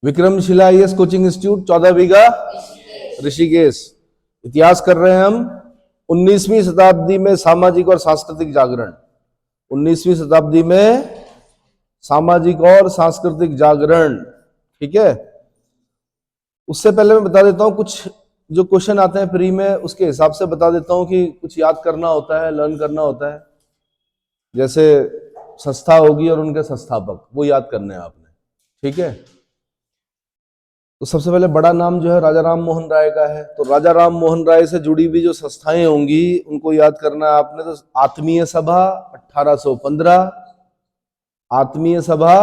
Vikramshila IAS coaching institute 14 बीघा ऋषिकेश। इतिहास कर रहे हैं हम। 19वीं शताब्दी में सामाजिक और सांस्कृतिक जागरण। 19वीं शताब्दी में सामाजिक और सांस्कृतिक जागरण। ठीक है, उससे पहले मैं बता देता हूं कुछ जो क्वेश्चन आते हैं प्री में, उसके हिसाब से बता देता हूं कि कुछ याद करना होता है, लर्न करना होता है। जैसे संस्था होगी और उनके संस्थापक, वो याद करने हैं आपने। ठीक है, तो सबसे पहले बड़ा नाम जो है राजा राम मोहन राय का है। तो राजा राम मोहन राय से जुड़ी हुई जो संस्थाएं होंगी उनको याद करना है आपने। तो आत्मीय सभा 1815, आत्मीय सभा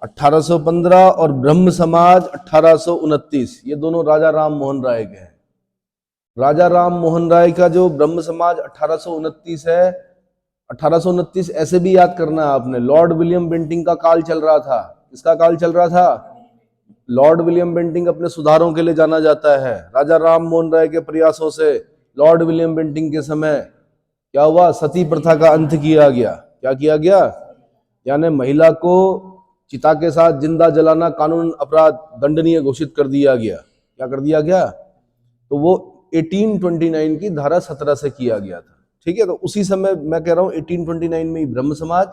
1815 और ब्रह्म समाज 1829, ये दोनों राजा राम मोहन राय के हैं। राजा राम मोहन राय का जो ब्रह्म समाज 1829 है, 1829 ऐसे भी याद करना है आपने, लॉर्ड विलियम बेंटिंक का काल चल रहा था। किसका काल चल रहा था? लॉर्ड विलियम बेंटिंक अपने सुधारों के लिए जाना जाता है। राजा राम मोहन राय के प्रयासों से लॉर्ड विलियम बेंटिंक के समय क्या हुआ? सती प्रथा का अंत किया गया। क्या किया गया? यानी महिला को चिता के साथ जिंदा जलाना कानून अपराध दंडनीय घोषित कर दिया गया। क्या कर दिया गया? तो वो 1829 की धारा 17 से किया गया था। ठीक है, तो उसी समय मैं कह रहा हूं 1829 में ही ब्रह्म समाज,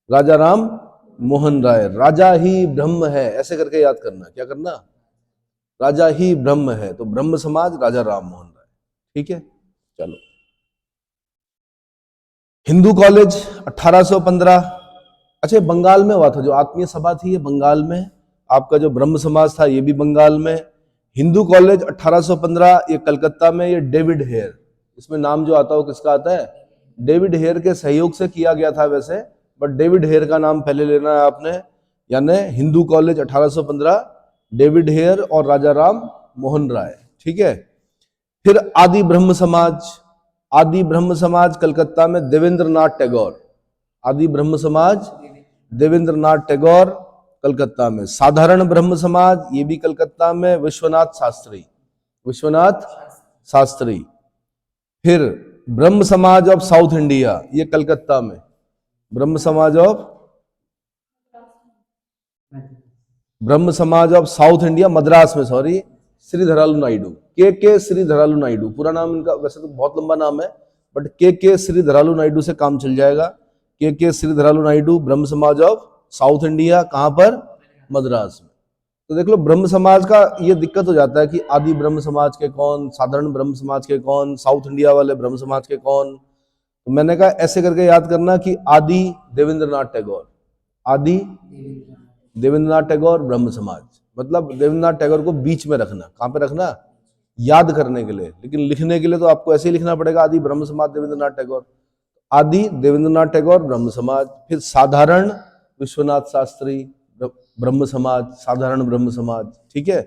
राजा राम मोहन राय। राजा ही ब्रह्म है, ऐसे करके याद करना। क्या करना? राजा ही ब्रह्म है। तो ब्रह्म समाज, राजा राम मोहन राय। ठीक है, चलो। हिंदू कॉलेज 1815। अच्छा, बंगाल में हुआ था जो आत्मीय सभा थी, ये बंगाल में। आपका जो ब्रह्म समाज था ये भी बंगाल में। हिंदू कॉलेज 1815 ये कलकत्ता में। ये डेविड हेयर, इसमें नाम जो आता है वो किसका आता है? डेविड हेयर के सहयोग से किया गया था वैसे, बट डेविड हेयर का नाम पहले लेना है आपने। यानी हिंदू कॉलेज 1815, डेविड हेयर और राजा राम मोहन राय। ठीक है, फिर आदि ब्रह्म समाज। आदि ब्रह्म समाज कलकत्ता में देवेंद्र नाथ टैगोर। आदि ब्रह्म समाज देवेंद्र नाथ टैगोर कलकत्ता में। साधारण ब्रह्म समाज ये भी कलकत्ता में, विश्वनाथ शास्त्री। विश्वनाथ शास्त्री। फिर ब्रह्म समाज ऑफ साउथ इंडिया, ये कलकत्ता में। ब्रह्म समाज ऑफ साउथ इंडिया, मद्रास में, सॉरी, श्रीधरालू नायडू। के श्रीधरालू नायडू पूरा नाम इनका, वैसे तो बहुत लंबा नाम है, बट के श्रीधरालू नायडू से काम चल जाएगा। के श्रीधरालू नायडू, ब्रह्म समाज ऑफ साउथ इंडिया। कहां पर? मद्रास में। तो देख लो, ब्रह्म समाज का ये दिक्कत हो जाता है कि आदि ब्रह्म समाज के कौन, साधारण ब्रह्म समाज के कौन, साउथ इंडिया वाले ब्रह्म समाज के कौन। तो मैंने कहा ऐसे करके याद करना कि आदि देवेंद्रनाथ टैगोर, आदि देवेंद्रनाथ टैगोर ब्रह्म समाज। मतलब देवेंद्रनाथ टैगोर को बीच में रखना। कहां पे रखना? याद करने के लिए, लेकिन लिखने के लिए तो आपको ऐसे ही लिखना पड़ेगा, आदि ब्रह्म समाज देवेंद्रनाथ टैगोर। आदि देवेंद्रनाथ टैगोर ब्रह्म समाज। फिर साधारण विश्वनाथ शास्त्री ब्रह्म समाज, साधारण ब्रह्म समाज। ठीक है,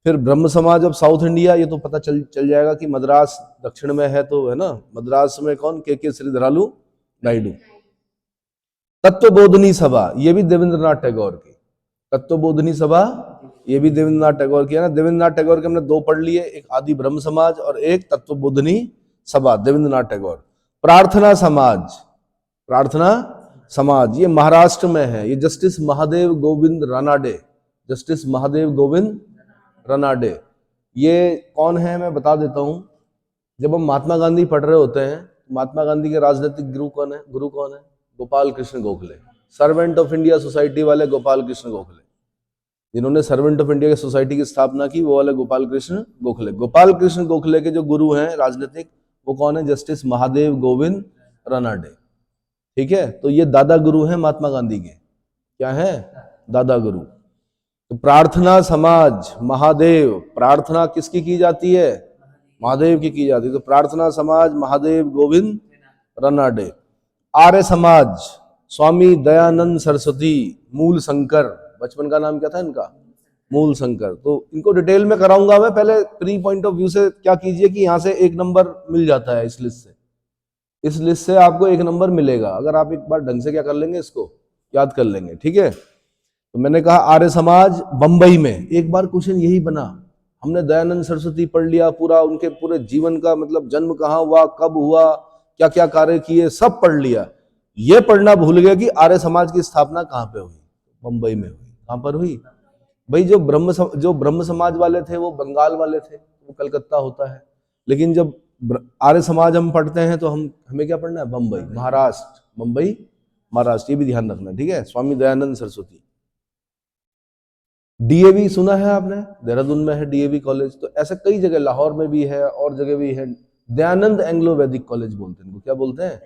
फिर ब्रह्म समाज ऑफ साउथ इंडिया, ये तो पता चल जाएगा कि मद्रास दक्षिण में है, तो है ना। मद्रास में कौन? के श्रीधरालू नायडू। तत्वबोधनी सभा, ये भी देवेंद्रनाथ टैगोर की। तत्वबोधनी सभा ये भी देवेंद्रनाथ टैगोर की है ना। देवेंद्रनाथ टैगोर के हमने दो पढ़ लिए, एक आदि ब्रह्म समाज और एक तत्वबोधनी सभा, देवेंद्रनाथ टैगोर। प्रार्थना समाज, प्रार्थना समाज ये महाराष्ट्र में है। ये जस्टिस महादेव गोविंद रानाडे, जस्टिस महादेव गोविंद रानाडे। ये कौन है मैं बता देता हूं। जब हम महात्मा गांधी पढ़ रहे होते हैं, महात्मा गांधी के राजनीतिक गुरु कौन है? Gopal Krishna Gokhale. Servant of India society वाले गोपाल कृष्ण गोखले, जिन्होंने सर्वेंट ऑफ इंडिया सोसाइटी की स्थापना की, वो वाले गोपाल कृष्ण गोखले। गोपाल कृष्ण गोखले के जो गुरु हैं राजनीतिक, वो कौन है? जस्टिस महादेव गोविंद रानाडे। ठीक है, तो ये दादा गुरु हैं महात्मा गांधी के। क्या है? दादा गुरु। तो प्रार्थना समाज महादेव, प्रार्थना किसकी की जाती है? महादेव की जाती है। तो प्रार्थना समाज महादेव गोविंद रानाडे। आर्य समाज स्वामी दयानंद सरस्वती, मूल शंकर। बचपन का नाम क्या था इनका? मूल शंकर। तो इनको डिटेल में कराऊंगा मैं, पहले प्री पॉइंट ऑफ व्यू से क्या कीजिए कि यहां से एक नंबर मिल जाता है इस लिस्ट से। इस लिस्ट से आपको एक नंबर मिलेगा अगर आप एक बार ढंग से क्या कर लेंगे, इसको याद कर लेंगे। ठीक है, तो मैंने कहा आर्य समाज बंबई में। एक बार क्वेश्चन यही बना, हमने दयानंद सरस्वती पढ़ लिया, पूरा उनके पूरे जीवन का मतलब जन्म कहाँ हुआ, कब हुआ, क्या क्या कार्य किए, सब पढ़ लिया। ये पढ़ना भूल गए कि आर्य समाज की स्थापना कहाँ पे हुई? बंबई में हुई। कहां पर हुई? भाई जो ब्रह्म समाज वाले थे वो बंगाल वाले थे, वो कलकत्ता होता है। लेकिन जब आर्य समाज हम पढ़ते हैं तो हमें क्या पढ़ना है? बम्बई, महाराष्ट्र, मुंबई, महाराष्ट्र, ये भी ध्यान रखना, ठीक है। स्वामी दयानंद सरस्वती। डीएवी सुना है आपने? देहरादून में है डीएवी कॉलेज। तो ऐसे कई जगह, लाहौर में भी है और जगह भी है। दयानंद एंग्लो वैदिक कॉलेज बोलते हैं इनको। क्या बोलते हैं?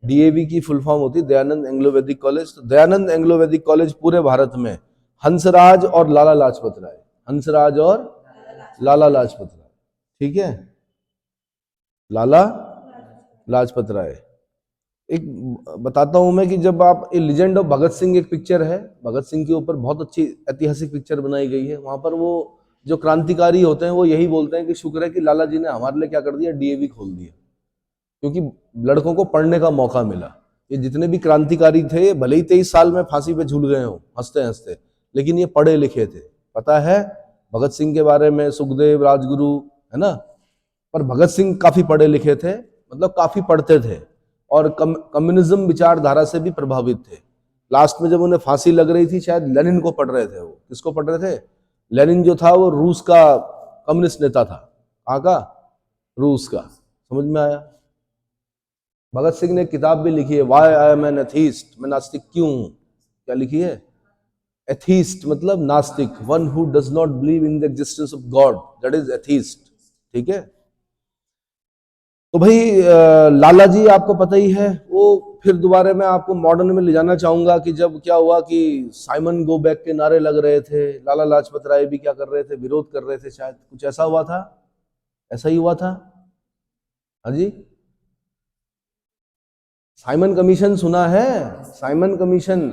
डीएवी की फुल फॉर्म होती है दयानंद एंग्लो वैदिक कॉलेज। तो दयानंद एंग्लो वैदिक कॉलेज पूरे भारत में हंसराज और लाला लाजपत राय, हंसराज और लाला लाजपत राय, ठीक है, लाला लाजपत राय। एक बताता हूं मैं कि जब आप ए लिजेंड ऑफ भगत सिंह, एक पिक्चर है, भगत सिंह के ऊपर बहुत अच्छी ऐतिहासिक पिक्चर बनाई गई है। वहां पर वो जो क्रांतिकारी होते हैं वो यही बोलते हैं कि शुक्र है कि लाला जी ने हमारे लिए क्या कर दिया? डीएवी खोल दिया, क्योंकि लड़कों को पढ़ने का मौका मिला। ये जितने भी क्रांतिकारी थे, भले ही 23 साल में फांसी पे झूल गए हो हंसते हंसते, लेकिन ये पढ़े लिखे थे। पता है भगत सिंह के बारे में, सुखदेव, राजगुरु, है ना। पर भगत सिंह काफी पढ़े लिखे थे, मतलब काफी पढ़ते थे और कम्युनिज्म विचारधारा से भी प्रभावित थे। लास्ट में जब उन्हें फांसी लग रही थी, शायद लेनिन को पढ़ रहे थे। वो किसको पढ़ रहे थे? लेनिन जो था वो रूस का कम्युनिस्ट नेता था। कहाँ का? रूस का। समझ में आया? भगत सिंह ने किताब भी लिखी है, why I am an atheist, मैं नास्तिक क्यों हूं। क्या लिखी है? एथीस्ट मतलब नास्तिक, one who does not believe in the existence of God, that is atheist, ठीक है। तो भाई लाला जी आपको पता ही है। वो फिर दोबारा मैं आपको मॉडर्न में ले जाना चाहूंगा कि जब क्या हुआ कि साइमन गो बैक के नारे लग रहे थे, लाला लाजपत राय भी क्या कर रहे थे? विरोध कर रहे थे। शायद कुछ ऐसा हुआ था, ऐसा ही हुआ था। हाँ जी, साइमन कमीशन सुना है? साइमन कमीशन,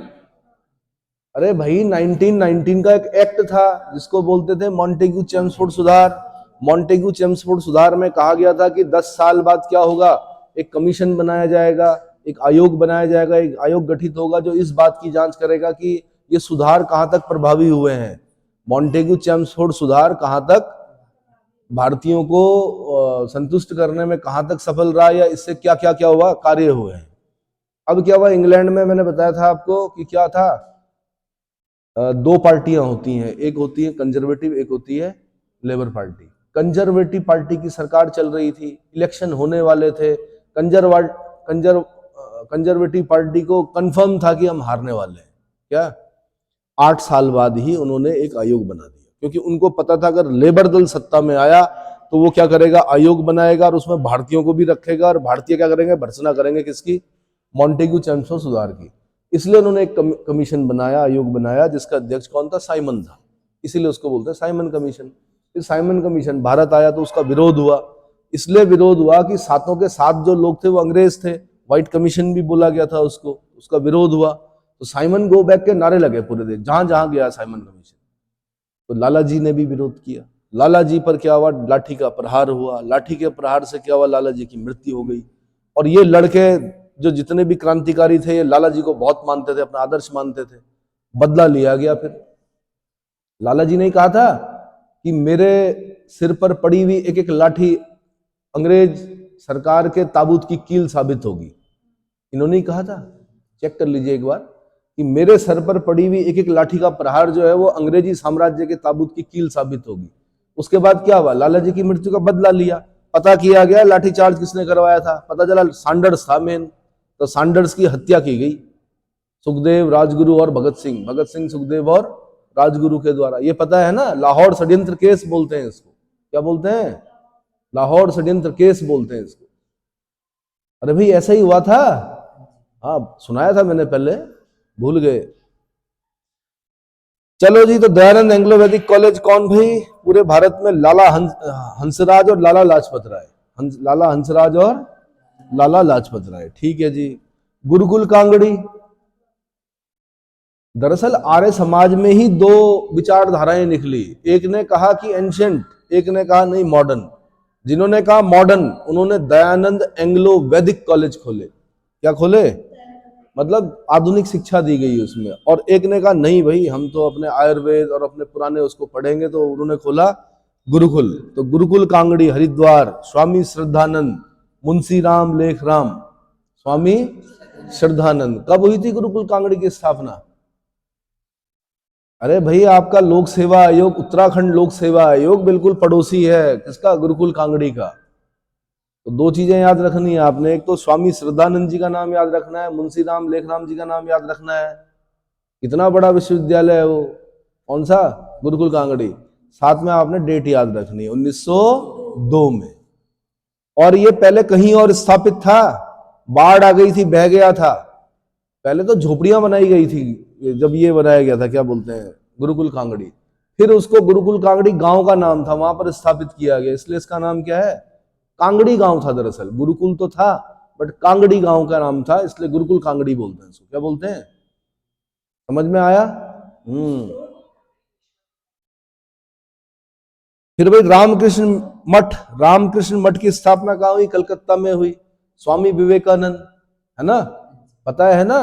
अरे भाई 1919 का एक एक्ट था जिसको बोलते थे मॉन्टेग्यू चेम्सफोर्ड सुधार। मॉन्टेग्यू चेम्सफोर्ड सुधार में कहा गया था कि 10 साल बाद क्या होगा? एक कमीशन बनाया जाएगा, एक आयोग बनाया जाएगा, एक आयोग गठित होगा जो इस बात की जांच करेगा कि ये सुधार कहां तक प्रभावी हुए हैं। मॉन्टेग्यू चेम्सफोर्ड सुधार कहां तक भारतीयों को संतुष्ट करने में कहां तक सफल रहा, या इससे क्या क्या क्या हुआ, कार्य हुए हैं। अब क्या हुआ इंग्लैंड में? मैंने बताया था आपको कि क्या था, दो पार्टियां होती हैं, एक होती है कंजर्वेटिव, एक होती है लेबर पार्टी। कंजर्वेटिव पार्टी की सरकार चल रही थी, इलेक्शन होने वाले थे। कंजर्वेटिव पार्टी को कंफर्म था कि हम हारने वाले हैं। क्या 8 साल बाद ही उन्होंने एक आयोग बना दिया, क्योंकि उनको पता था अगर लेबर दल सत्ता में आया तो वो क्या करेगा? आयोग बनाएगा और उसमें भारतीयों को भी रखेगा, और भारतीय क्या करेंगे? भर्त्सना करेंगे किसकी? मॉन्टेग्यू चेम्सफोर्ड सुधार की। इसलिए उन्होंने एक कमीशन बनाया, आयोग बनाया, जिसका अध्यक्ष कौन था? साइमन था। इसीलिए उसको बोलते हैं साइमन कमीशन। फिर साइमन कमीशन भारत आया तो उसका विरोध हुआ। इसलिए विरोध हुआ कि सातों के सात जो लोग थे वो अंग्रेज थे, व्हाइट कमीशन भी बोला गया था उसको, उसका विरोध हुआ। तो साइमन गो बैक के नारे लगे पूरे देश, जहां जहां गया साइमन कमीशन। तो लाला जी ने भी विरोध किया। लाला जी पर क्या हुआ? लाठी का प्रहार हुआ। लाठी के प्रहार से क्या हुआ? लाला जी की मृत्यु हो गई। और ये लड़के जो जितने भी क्रांतिकारी थे, ये लाला जी को बहुत मानते थे, अपना आदर्श मानते थे। बदला लिया गया। फिर लाला जी ने कहा था कि मेरे सिर पर पड़ी हुई एक एक लाठी अंग्रेज सरकार के ताबूत की कील साबित होगी। इन्होंने ही कहा था, चेक कर लीजिए एक बार, कि मेरे सर पर पड़ी हुई एक एक लाठी का प्रहार जो है वो अंग्रेजी साम्राज्य के ताबूत की कील साबित होगी। उसके बाद क्या हुआ? लाला जी की मृत्यु का बदला लिया। पता किया गया लाठीचार्ज किसने करवाया था, पता चला सैंडर्स था मेन। तो सैंडर्स की हत्या की गई सुखदेव, राजगुरु और भगत सिंह, सुखदेव और राजगुरु के द्वारा। ये पता है ना, लाहौर षड्यंत्र केस बोलते हैं इसको। क्या बोलते हैं? लाहौर षड्यंत्र केस बोलते हैं इसको। अरे भाई ऐसा ही हुआ था। हाँ सुनाया था मैंने पहले, भूल गए। चलो जी, तो दयानंद एंग्लो वैदिक कॉलेज कौन भाई? पूरे भारत में लाला हंसराज और लाला लाजपत राय, लाला हंसराज और लाला लाजपत राय, ठीक है जी। गुरुकुल कांगड़ी, दरअसल आर्य समाज में ही दो विचारधाराएं निकली। एक ने कहा कि एंशियंट, एक ने कहा नहीं मॉडर्न। जिन्होंने कहा मॉडर्न, उन्होंने दयानंद एंग्लो वैदिक कॉलेज खोले। क्या खोले? मतलब आधुनिक शिक्षा दी गई उसमें। और एक ने कहा नहीं भाई, हम तो अपने आयुर्वेद और अपने पुराने उसको पढ़ेंगे, तो उन्होंने खोला गुरुकुल। तो गुरुकुल कांगड़ी, हरिद्वार, स्वामी श्रद्धानंद, मुंशी राम लेखराम, स्वामी श्रद्धानंद। कब हुई थी गुरुकुल कांगड़ी की स्थापना? अरे भाई, आपका लोक सेवा आयोग, उत्तराखंड लोक सेवा आयोग बिल्कुल पड़ोसी है किसका? गुरुकुल कांगड़ी का। तो दो चीजें याद रखनी है आपने, एक तो स्वामी श्रद्धानंद जी का नाम याद रखना है, मुंशी राम लेखराम जी का नाम याद रखना है। कितना बड़ा विश्वविद्यालय है वो, कौन सा? गुरुकुल कांगड़ी। साथ में आपने डेट याद रखनी है, 1902 में। और ये पहले कहीं और स्थापित था, बाढ़ आ गई थी, बह गया था। पहले तो झोपड़ियां बनाई गई थी जब ये बनाया गया था, क्या बोलते हैं, गुरुकुल कांगड़ी। फिर उसको गुरुकुल कांगड़ी गांव का नाम था, वहां पर स्थापित किया गया, इसलिए इसका नाम क्या है? कांगड़ी गांव था दरअसल। गुरुकुल तो था बट कांगड़ी गांव का नाम था, इसलिए गुरुकुल कांगड़ी बोलते हैं इसको। क्या बोलते हैं? समझ में आया? फिर भाई रामकृष्ण मठ, रामकृष्ण मठ की स्थापना कहाँ हुई? कलकत्ता में हुई, स्वामी विवेकानंद, है ना? पता है ना?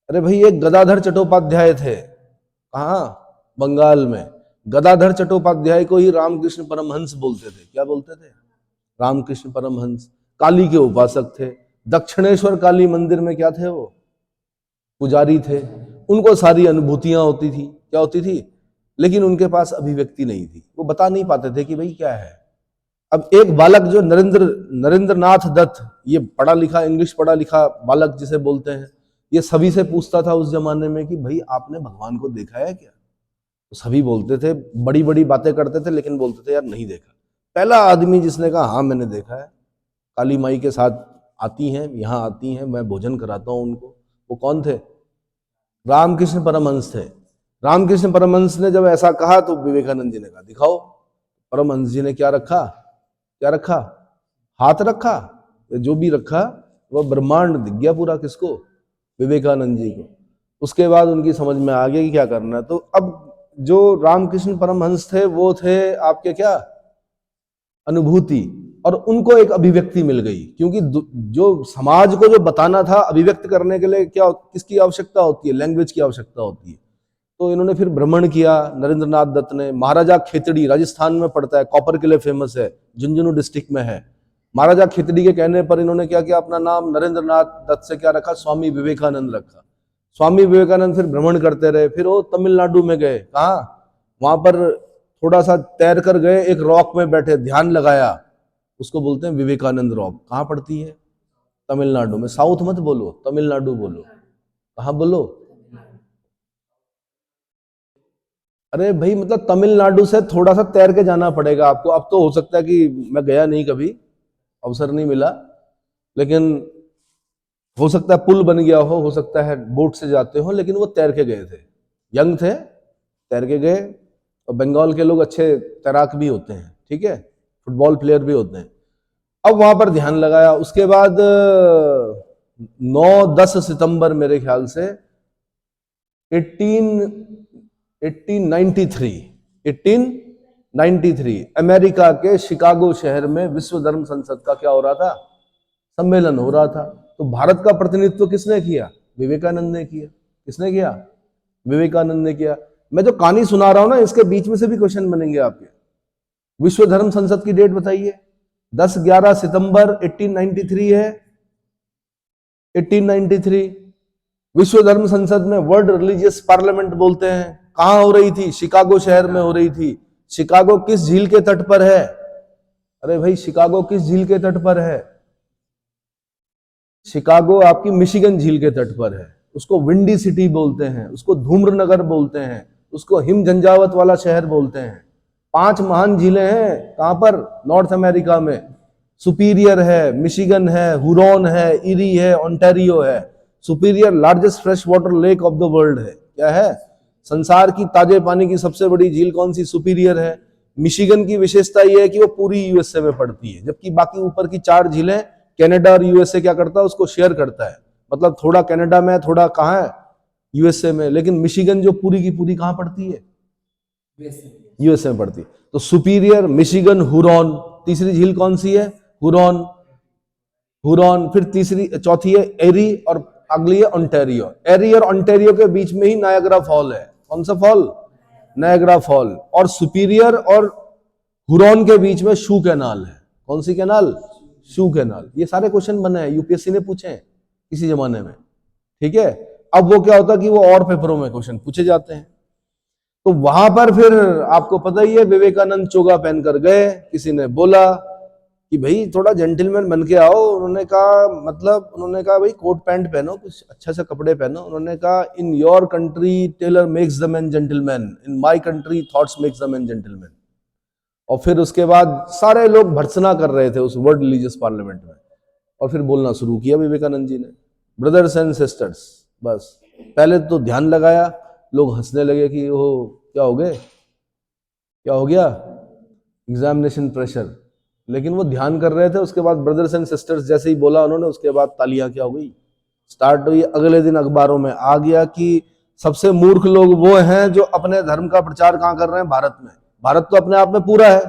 अरे भाई, ये गदाधर चट्टोपाध्याय थे, कहाँ? बंगाल में। गदाधर चट्टोपाध्याय को ही रामकृष्ण परमहंस बोलते थे। क्या बोलते थे? रामकृष्ण परमहंस। काली के उपासक थे, दक्षिणेश्वर काली मंदिर में क्या थे वो? पुजारी थे। उनको सारी अनुभूतियां होती थी। क्या होती थी? लेकिन उनके पास अभिव्यक्ति नहीं थी, वो बता नहीं पाते थे कि भाई क्या है। अब एक बालक जो नरेंद्र नाथ दत्त, ये पढ़ा लिखा, इंग्लिश पढ़ा लिखा बालक जिसे बोलते हैं, ये सभी से पूछता था उस जमाने में कि भाई आपने भगवान को देखा है क्या? तो सभी बोलते थे, बड़ी बड़ी बातें करते थे, लेकिन बोलते थे यार नहीं देखा। पहला आदमी जिसने कहा हाँ मैंने देखा है, काली माई के साथ आती हैं, यहाँ आती हैं, मैं भोजन कराता हूँ उनको, वो कौन थे? रामकृष्ण परमहंस थे। रामकृष्ण परमहंस ने जब ऐसा कहा तो विवेकानंद जी ने कहा दिखाओ। परमहंस जी ने क्या रखा? क्या रखा? हाथ रखा, जो भी रखा वह ब्रह्मांड दिख गया पूरा। किसको? विवेकानंद जी को। उसके बाद उनकी समझ में आ गया कि क्या करना है। तो अब जो रामकृष्ण परमहंस थे वो थे आपके क्या? अनुभूति। और उनको एक अभिव्यक्ति मिल गई, क्योंकि जो समाज को जो बताना था, अभिव्यक्त करने के लिए क्या किसकी आवश्यकता होती है? लैंग्वेज की आवश्यकता होती है। तो इन्होंने फिर भ्रमण किया, नरेंद्रनाथ दत्त ने। महाराजा खेतड़ी राजस्थान में पड़ता है, कॉपर के लिए फेमस है, झुंझुनू डिस्ट्रिक्ट में है। महाराजा खेतड़ी के कहने पर इन्होंने क्या किया? अपना नाम नरेंद्रनाथ दत्त से क्या रखा? स्वामी विवेकानंद रखा। स्वामी विवेकानंद फिर भ्रमण करते रहे, फिर वो तमिलनाडु में गए। कहा? वहां पर थोड़ा सा तैर कर गए, एक रॉक में बैठे, ध्यान लगाया, उसको बोलते हैं विवेकानंद रॉक। कहाँ पड़ती है? तमिलनाडु में। साउथ मत बोलो, तमिलनाडु बोलो। कहाँ बोलो? अरे भाई, मतलब तमिलनाडु से थोड़ा सा तैर के जाना पड़ेगा आपको। अब तो हो सकता है कि मैं गया नहीं कभी, अवसर नहीं मिला, लेकिन हो सकता है पुल बन गया हो सकता है बोट से जाते हो, लेकिन वो तैर के गए थे, यंग थे, तैर के गए। और बंगाल के लोग अच्छे तैराक भी होते हैं, ठीक है, फुटबॉल प्लेयर भी होते हैं। अब वहां पर ध्यान लगाया। उसके बाद 9-10 सितंबर मेरे ख्याल से 1893 अमेरिका के शिकागो शहर में विश्व धर्म संसद का क्या हो रहा था? सम्मेलन हो रहा था। तो भारत का प्रतिनिधित्व किसने किया? विवेकानंद ने किया। किसने किया? विवेकानंद ने किया। मैं जो कहानी सुना रहा हूं ना, इसके बीच में से भी क्वेश्चन बनेंगे आपके। विश्व धर्म संसद की डेट बताइए। 10-11 सितंबर 1893 है। 1893 विश्व धर्म संसद में वर्ल्ड रिलीजियस पार्लियामेंट बोलते हैं। कहां हो रही थी? शिकागो शहर में हो रही थी। शिकागो किस झील के तट पर है? अरे भाई, शिकागो किस झील के तट पर है? शिकागो आपकी मिशिगन झील के तट पर है। उसको विंडी सिटी बोलते हैं, उसको धूम्र नगर बोलते हैं, उसको हिम झंझावत वाला शहर बोलते हैं। 5 महान झीलें हैं कहां पर? नॉर्थ अमेरिका में। सुपीरियर है, मिशिगन है, हुरॉन है, इरी है, ओंटारियो है। Superior largest fresh water lake of the world है। क्या है? संसार की ताजे पानी की सबसे बड़ी झील कौन सी? सुपीरियर है। मिशिगन की विशेषता यह है कि वो पूरी यूएसए में पड़ती है, जबकि बाकी ऊपर की 4 झीलें कनाडा और यूएसए क्या करता है? उसको शेयर करता है। मतलब थोड़ा कनाडा में, थोड़ा कहाँ है? यूएसए में। लेकिन मिशिगन जो पूरी की पूरी कहां पड़ती है? यूएसए में पड़ती है। तो सुपीरियर, मिशिगन, हुरॉन। तीसरी झील कौन सी है? हुरॉन। हुरॉन। फिर तीसरी, चौथी है एरी, और अगली है ओंटारियो। एरी और ओंटारियो के बीच में ही नायग्रा फॉल है। कौन सा फॉल? Niagara fall. और सुपीरियर और हुरॉन के बीच में शू कैनाल है। कौन सी कैनाल? शू कैनाल। ये सारे क्वेश्चन बने हैं, यूपीएससी ने पूछे हैं किसी जमाने में, ठीक है। अब वो क्या होता है कि वो और पेपरों में क्वेश्चन पूछे जाते हैं। तो वहां पर फिर आपको पता ही है, विवेकानंद चोगा पहनकर गए। किसी ने बोला कि भाई थोड़ा जेंटलमैन बन के आओ। उन्होंने कहा भाई कोट पैंट पहनो, कुछ अच्छा सा कपड़े पहनो। उन्होंने कहा in your country tailor makes the man gentleman, in my country thoughts makes the man gentleman. और फिर उसके बाद सारे लोग भर्त्सना कर रहे थे उस वर्ल्ड रिलीजियस पार्लियामेंट में, और फिर बोलना शुरू किया विवेकानंद जी ने, ब्रदर्स एंड सिस्टर्स। बस पहले तो ध्यान लगाया, लोग हंसने लगे कि वो क्या हो गए, क्या हो गया, एग्जामिनेशन प्रेशर। लेकिन वो ध्यान कर रहे थे। उसके बाद ब्रदर्स एंड सिस्टर्स जैसे ही बोला उन्होंने, उसके बाद तालियां क्या हो गई, स्टार्ट हुई। अगले दिन अखबारों में आ गया कि सबसे मूर्ख लोग वो हैं जो अपने धर्म का प्रचार कहां कर रहे हैं, भारत में। भारत तो अपने आप में पूरा है,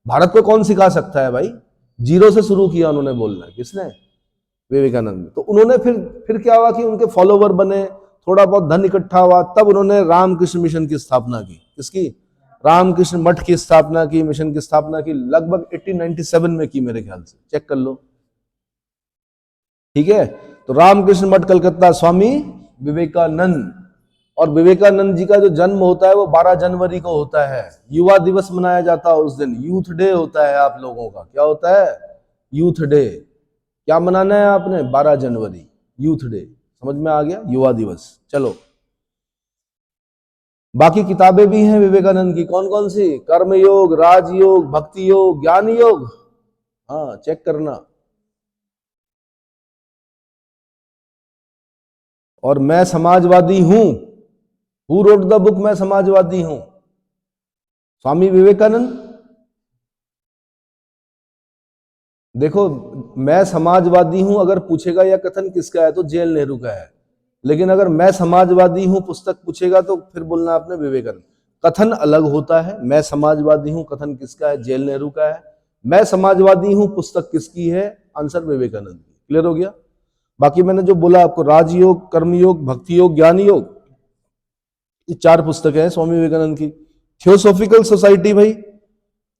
भारत को कौन सिखा सकता है भाई। जीरो से शुरू किया उन्होंने बोलना। किसने? विवेकानंद। तो उन्होंने फिर क्या हुआ कि उनके फॉलोवर बने, थोड़ा बहुत धन इकट्ठा हुआ, तब उन्होंने रामकृष्ण मिशन की स्थापना की। किसकी? रामकृष्ण मठ की स्थापना की, मिशन की स्थापना की। लगभग 1897 में की मेरे ख्याल से, चेक कर लो, ठीक है। तो रामकृष्ण मठ कलकत्ता, स्वामी विवेकानंद। और विवेकानंद जी का जो जन्म होता है वो 12 जनवरी को होता है। युवा दिवस मनाया जाता है उस दिन, यूथ डे होता है आप लोगों का। क्या होता है? Youth day. क्या मनाना है आपने? 12 जनवरी, यूथ डे। समझ में आ गया? युवा दिवस। चलो, बाकी किताबें भी हैं विवेकानंद की। कौन कौन सी? कर्म योग, राजयोग, भक्ति योग, ज्ञान योग। हाँ, चेक करना। और मैं समाजवादी हूं। हु रोट द बुक मैं समाजवादी हूं? स्वामी विवेकानंद। देखो, मैं समाजवादी हूं अगर पूछेगा यह कथन किसका है तो जेल नेहरू का है। लेकिन अगर मैं समाजवादी हूं पुस्तक पूछेगा तो फिर बोलना आपने विवेकानंद। कथन अलग होता है। मैं समाजवादी हूं कथन किसका है? जेल नेहरू का है। मैं समाजवादी हूं पुस्तक किसकी है? आंसर विवेकानंद की। क्लियर हो गया? बाकी मैंने जो बोला आपको, राजयोग, कर्मयोग, भक्ति योग, ज्ञान योग, ये 4 पुस्तकें हैं स्वामी विवेकानंद की। थियोसॉफिकल सोसाइटी, भाई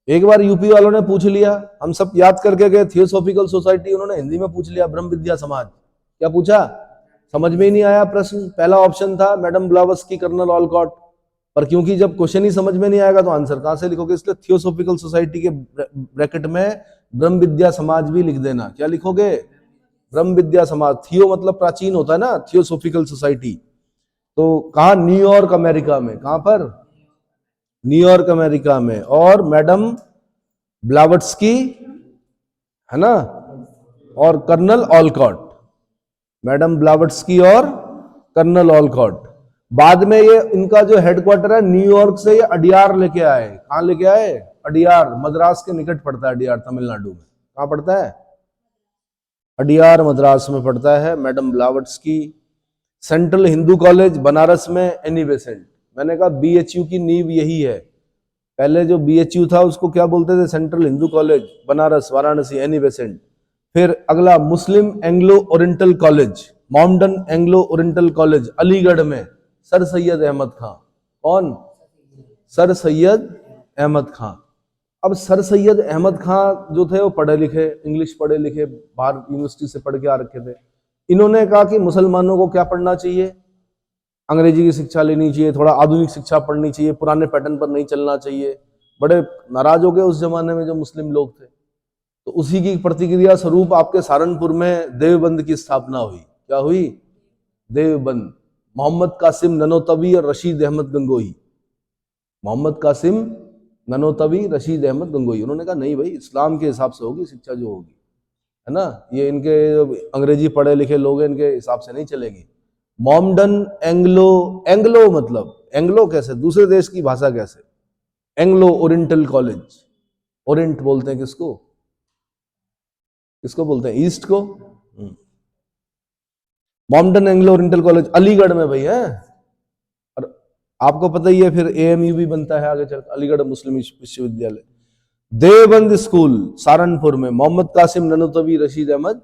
एक बार यूपी वालों ने पूछ लिया, हम सब याद करके गए, थियोसॉफिकल सोसाइटी उन्होंने हिंदी में पूछ लिया, ब्रह्म विद्या समाज। क्या पूछा? समझ में ही नहीं आया प्रश्न। पहला ऑप्शन था मैडम ब्लावत्स्की, कर्नल ऑलकॉट। पर क्योंकि जब क्वेश्चन ही समझ में नहीं आएगा तो आंसर कहां से लिखोगे, इसलिए थियोसॉफिकल सोसाइटी के ब्रैकेट में ब्रह्म विद्या समाज भी लिख देना। क्या लिखोगे? ब्रह्म विद्या समाज। थियो मतलब प्राचीन होता है ना, थियोसॉफिकल सोसाइटी। तो कहा? न्यूयॉर्क अमेरिका में। कहां पर? न्यूयॉर्क अमेरिका में। और मैडम ब्लावत्स्की, है ना, और कर्नल ऑलकॉट। मैडम ब्लावत्स्की और कर्नल ऑलकॉट। बाद में ये इनका जो हेडक्वार्टर है न्यूयॉर्क से ये अडियार लेके आए। कहां लेके आए? अडियार। मद्रास के निकट पड़ता है अडियार, तमिलनाडु में। कहां पड़ता है? अडियार मद्रास में पड़ता है। Madam Blavatsky. Central Hindu College Banaras में, एनी बेसेंट। मैंने कहा बीएचयू की नींव यही है। पहले जो बीएचयू था उसको क्या बोलते थे? Central Hindu College, Banaras, Varanasi, Annie Besant. फिर अगला Muslim Anglo Oriental College, Mohammedan Anglo Oriental College, Aligarh में, सर सैयद अहमद खां। कौन? सर सैयद अहमद खां। अब सर सैयद अहमद खां जो थे वो पढ़े लिखे, इंग्लिश पढ़े लिखे, बाहर यूनिवर्सिटी से पढ़ के आ रखे थे। इन्होंने कहा कि मुसलमानों को क्या पढ़ना चाहिए? अंग्रेजी की शिक्षा लेनी चाहिए, थोड़ा आधुनिक शिक्षा पढ़नी चाहिए, पुराने पैटर्न पर नहीं चलना चाहिए। बड़े नाराज हो गए उस जमाने में जो मुस्लिम लोग थे। तो उसी की प्रतिक्रिया स्वरूप आपके सहारनपुर में देवबंद की स्थापना हुई। क्या हुई? देवबंद। मोहम्मद कासिम ननोतवी और रशीद अहमद गंगोही। मोहम्मद कासिम ननोतवी, रशीद अहमद गंगोही। उन्होंने कहा नहीं भाई, इस्लाम के हिसाब से होगी शिक्षा जो होगी, है ना, ये इनके अंग्रेजी पढ़े लिखे लोग हैं, इनके हिसाब से नहीं चलेगी। मॉमडन एंग्लो, एंग्लो मतलब एंग्लो कैसे? दूसरे देश की भाषा कैसे? Anglo Oriental college. ओरिएंट बोलते हैं किसको? किसको बोलते हैं? ईस्ट को। Mohammedan Anglo Oriental College Aligarh में भाई है। और आपको पता ही है फिर एएमयू भी बनता है आगे चल, अलीगढ़ मुस्लिम विश्वविद्यालय। देवबंद स्कूल सहारनपुर में, मोहम्मद कासिम ननोतवी, रशीद अहमद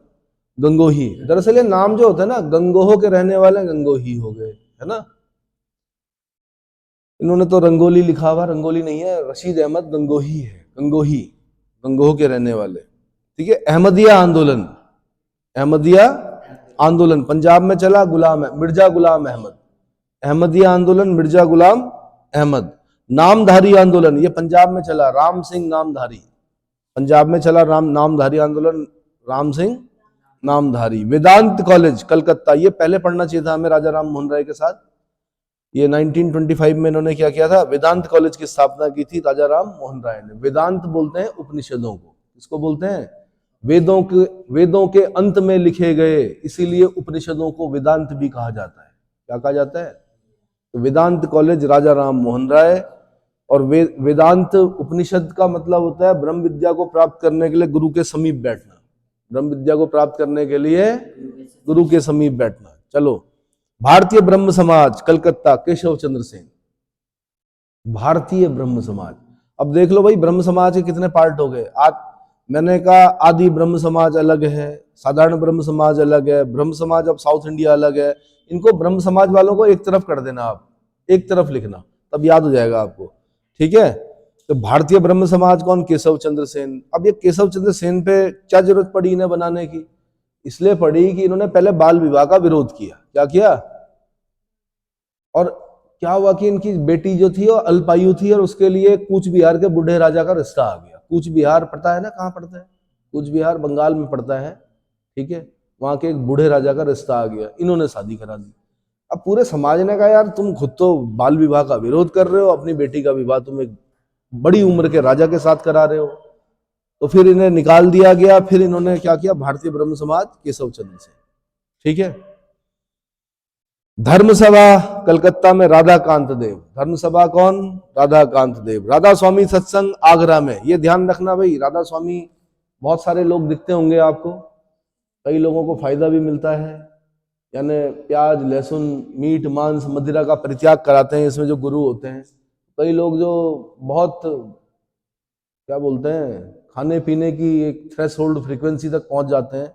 गंगोही। दरअसल ये नाम जो होता है ना, गंगोह के रहने वाले गंगोही हो गए, है ना। इन्होंने तो रंगोली लिखा हुआ, रंगोली नहीं है, रशीद अहमद गंगोही है। गंगोही, गंगोह के रहने वाले। ठीक है। अहमदिया आंदोलन, अहमदिया आंदोलन पंजाब में चला, मिर्जा गुलाम अहमद। अहमदिया आंदोलन, मिर्जा गुलाम अहमद। नामधारी आंदोलन, ये पंजाब में चला, राम सिंह नामधारी, पंजाब में चला नामधारी आंदोलन, राम सिंह नामधारी। वेदांत कॉलेज कलकत्ता, ये पहले पढ़ना चाहिए था हमें राजा राम मोहन राय के साथ। ये 1925 में इन्होंने क्या किया था, वेदांत कॉलेज की स्थापना की थी राजा राम मोहन राय ने। वेदांत बोलते हैं उपनिषदों को, किसको बोलते हैं, वेदों के अंत में लिखे गए, इसीलिए उपनिषदों को वेदांत भी कहा जाता है। क्या कहा जाता है, तो वेदांत कॉलेज राजा राम मोहन राय। और वेदांत उपनिषद का मतलब होता है ब्रह्म विद्या को प्राप्त करने के लिए गुरु के समीप बैठना, ब्रह्म विद्या को प्राप्त करने के लिए गुरु के समीप बैठना। चलो, भारतीय ब्रह्म समाज कलकत्ता, केशव चंद्र सेन। भारतीय ब्रह्म समाज, अब देख लो भाई ब्रह्म समाज के कितने पार्ट हो गए। आज मैंने कहा आदि ब्रह्म समाज अलग है, साधारण ब्रह्म समाज अलग है, ब्रह्म समाज अब साउथ इंडिया अलग है। इनको ब्रह्म समाज वालों को एक तरफ कर देना, आप एक तरफ लिखना, तब याद हो जाएगा आपको, ठीक है। तो भारतीय ब्रह्म समाज कौन, केशव चंद्र सेन। अब ये केशव चंद्र सेन पे क्या जरूरत पड़ी इन्हें बनाने की, इसलिए पड़ी कि इन्होंने पहले बाल विवाह का विरोध किया। क्या किया, और क्या हुआ कि इनकी बेटी जो थी वो अल्पायु थी, और उसके लिए कूच बिहार के बूढ़े राजा का रिश्ता आ गया। कूच बिहार पता है ना कहाँ पड़ता है, कूच बिहार बंगाल में पड़ता है, ठीक है। वहां के एक बूढ़े राजा का रिश्ता आ गया, इन्होंने शादी करा दी। अब पूरे समाज ने कहा यार तुम खुद तो बाल विवाह का विरोध कर रहे हो, अपनी बेटी का विवाह तुम एक बड़ी उम्र के राजा के साथ करा रहे हो, तो फिर इन्हें निकाल दिया गया। फिर इन्होंने क्या किया, भारतीय ब्रह्म समाज केशव चंद्र से, ठीक है। धर्म सभा कलकत्ता में राधाकांत देव, धर्म सभा कौन, राधाकांत देव। राधा स्वामी सत्संग आगरा में, ये ध्यान रखना भाई, राधा स्वामी बहुत सारे लोग दिखते होंगे आपको, कई लोगों को फायदा भी मिलता है, यानी प्याज लहसुन मीट मांस मदिरा का परित्याग कराते हैं इसमें जो गुरु होते हैं। कई लोग जो बहुत क्या बोलते हैं खाने पीने की एक थ्रेशोल्ड फ्रीक्वेंसी तक पहुंच जाते हैं,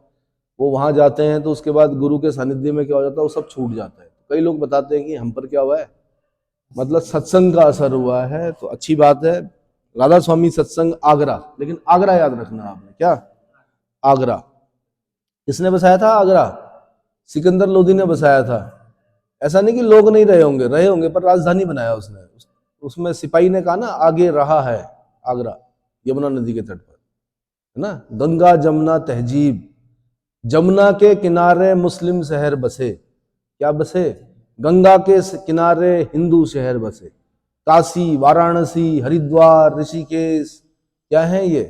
वो वहां जाते हैं तो उसके बाद गुरु के सानिध्य में क्या हो जाता है, वो सब छूट जाता है। कई लोग बताते हैं कि हम पर क्या हुआ है, मतलब सत्संग का असर हुआ है, तो अच्छी बात है। राधा स्वामी सत्संग आगरा, लेकिन आगरा याद रखना आपने, क्या आगरा किसने बसाया था, आगरा सिकंदर लोदी ने बसाया था। ऐसा नहीं कि लोग नहीं रहे होंगे, पर राजधानी बनाया उसने। उसमें सिपाही ने कहा ना आगे रहा है आगरा, यमुना नदी के तट पर, है ना। गंगा जमुना तहजीब, जमुना के किनारे मुस्लिम शहर बसे, क्या बसे, गंगा के किनारे हिंदू शहर बसे। काशी, वाराणसी, हरिद्वार, ऋषिकेश, क्या है ये,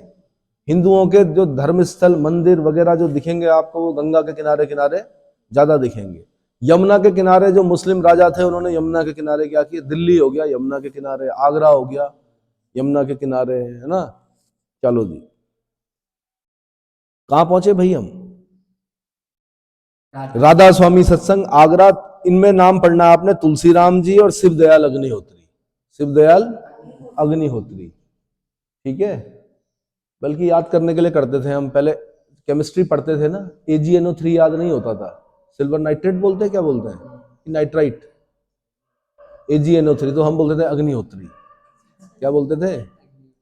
हिंदुओं के जो धर्मस्थल मंदिर वगैरह जो दिखेंगे आपको, वो गंगा के किनारे किनारे ज्यादा दिखेंगे। यमुना के किनारे जो मुस्लिम राजा थे, उन्होंने यमुना के किनारे क्या किया, दिल्ली हो गया यमुना के किनारे, आगरा हो गया यमुना के किनारे, है ना। चलो जी, कहां पहुंचे भाई हम, राधा स्वामी सत्संग आगरा। इनमें नाम पढ़ना आपने, तुलसीराम जी और शिवदयाल अग्निहोत्री, शिवदयाल अग्निहोत्री, ठीक है। बल्कि याद करने के लिए करते थे हम, पहले केमिस्ट्री पढ़ते थे ना, AgNO3 याद नहीं होता था, सिल्वर नाइट्रेट बोलते हैं, क्या बोलते हैं, नाइट्राइट, AgNO3, तो हम बोलते थे अग्निहोत्री, क्या बोलते थे,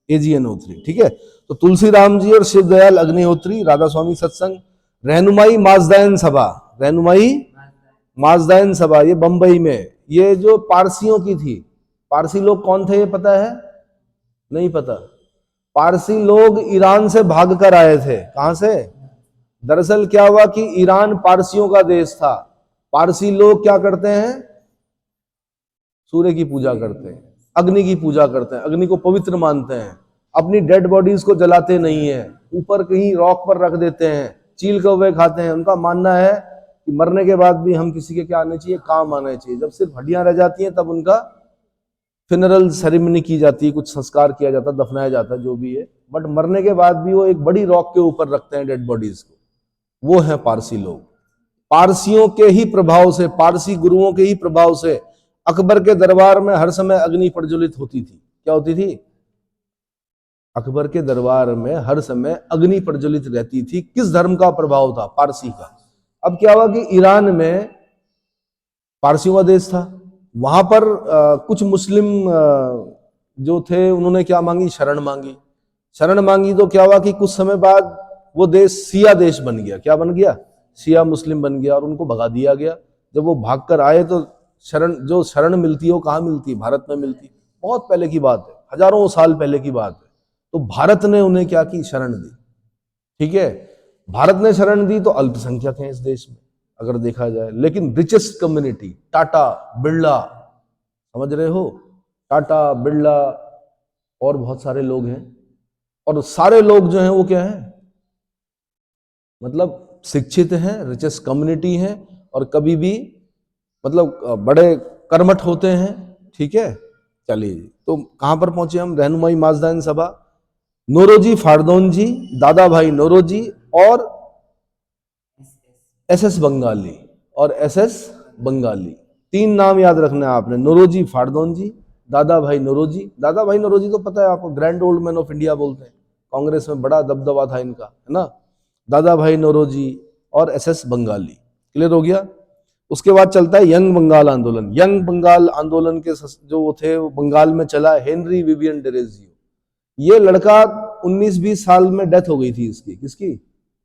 AgNO3, ठीक है। तो तुलसीराम जी और शिवदयाल अग्निहोत्री, राधा स्वामी सत्संग। रहनुमाई माजदाइन सभा, रहनुमाई माजदाइन सभा, ये बंबई में, ये जो पारसियों की थी। पारसी लोग कौन थे ये पता है, नहीं पता। पारसी लोग ईरान से भाग कर आए थे, कहां से, दरअसल क्या हुआ कि ईरान पारसियों का देश था। पारसी लोग क्या करते हैं, सूर्य की पूजा करते हैं, अग्नि की पूजा करते हैं, अग्नि को पवित्र मानते हैं, अपनी डेड बॉडीज को जलाते नहीं है, ऊपर कहीं रॉक पर रख देते हैं, चील कौवे खाते हैं। उनका मानना है कि मरने के बाद भी हम किसी के क्या आने चाहिए, काम आने चाहिए। जब सिर्फ हड्डियां रह जाती हैं तब उनका फिनरल सेरेमनी की जाती है, कुछ संस्कार किया जाता है, दफनाया जाता है, जो भी है। बट मरने के बाद भी वो एक बड़ी रॉक के ऊपर रखते हैं डेड बॉडीज को, वो है पारसी लोग। पारसियों के ही प्रभाव से, पारसी गुरुओं के ही प्रभाव से अकबर के दरबार में हर समय अग्नि प्रज्वलित होती थी। क्या होती थी, अकबर के दरबार में हर समय अग्नि प्रज्वलित रहती थी। किस धर्म का प्रभाव था, पारसी का। अब क्या हुआ कि ईरान में पारसियों का देश था, वहां पर कुछ मुस्लिम जो थे उन्होंने क्या मांगी, शरण मांगी। शरण मांगी तो क्या हुआ कि कुछ समय बाद वो देश शिया देश बन गया। क्या बन गया, शिया मुस्लिम बन गया, और उनको भगा दिया गया। जब वो भागकर आए तो शरण, जो शरण मिलती है वो कहाँ मिलती है? भारत में मिलती है। बहुत पहले की बात है, हजारों साल पहले की बात है। तो भारत ने उन्हें क्या की? शरण दी। ठीक है, भारत ने शरण दी तो अल्पसंख्यक हैं इस देश में अगर देखा जाए, लेकिन रिचेस्ट कम्युनिटी, टाटा, बिरला, समझ रहे हो, टाटा, बिरला और बहुत सारे लोग हैं, और सारे लोग जो हैं वो क्या है, मतलब शिक्षित हैं, रिचेस्ट कम्युनिटी हैं, और कभी भी मतलब बड़े कर्मठ होते हैं। ठीक है, चलिए तो कहां पर पहुंचे हम? रहनुमाई माजदान सभा, नौरोजी फारदौन जी, दादा भाई नौरोजी और एसएस बंगाली, और एसएस बंगाली। तीन नाम याद रखना है आपने, नौरोजी फारदौन जी, दादा भाई नौरोजी। दादा भाई नौरोजी तो पता है आपको, grand old man of India बोलते हैं, कांग्रेस में बड़ा दबदबा था इनका, है ना। दादा भाई नौरोजी और एसएस बंगाली, क्लियर हो गया। उसके बाद चलता है यंग बंगाल आंदोलन। यंग बंगाल आंदोलन के जो वो थे, वो बंगाल में चला हेनरी विवियन डेरेजियो। ये लड़का 19-20 साल में डेथ हो गई थी इसकी, किसकी?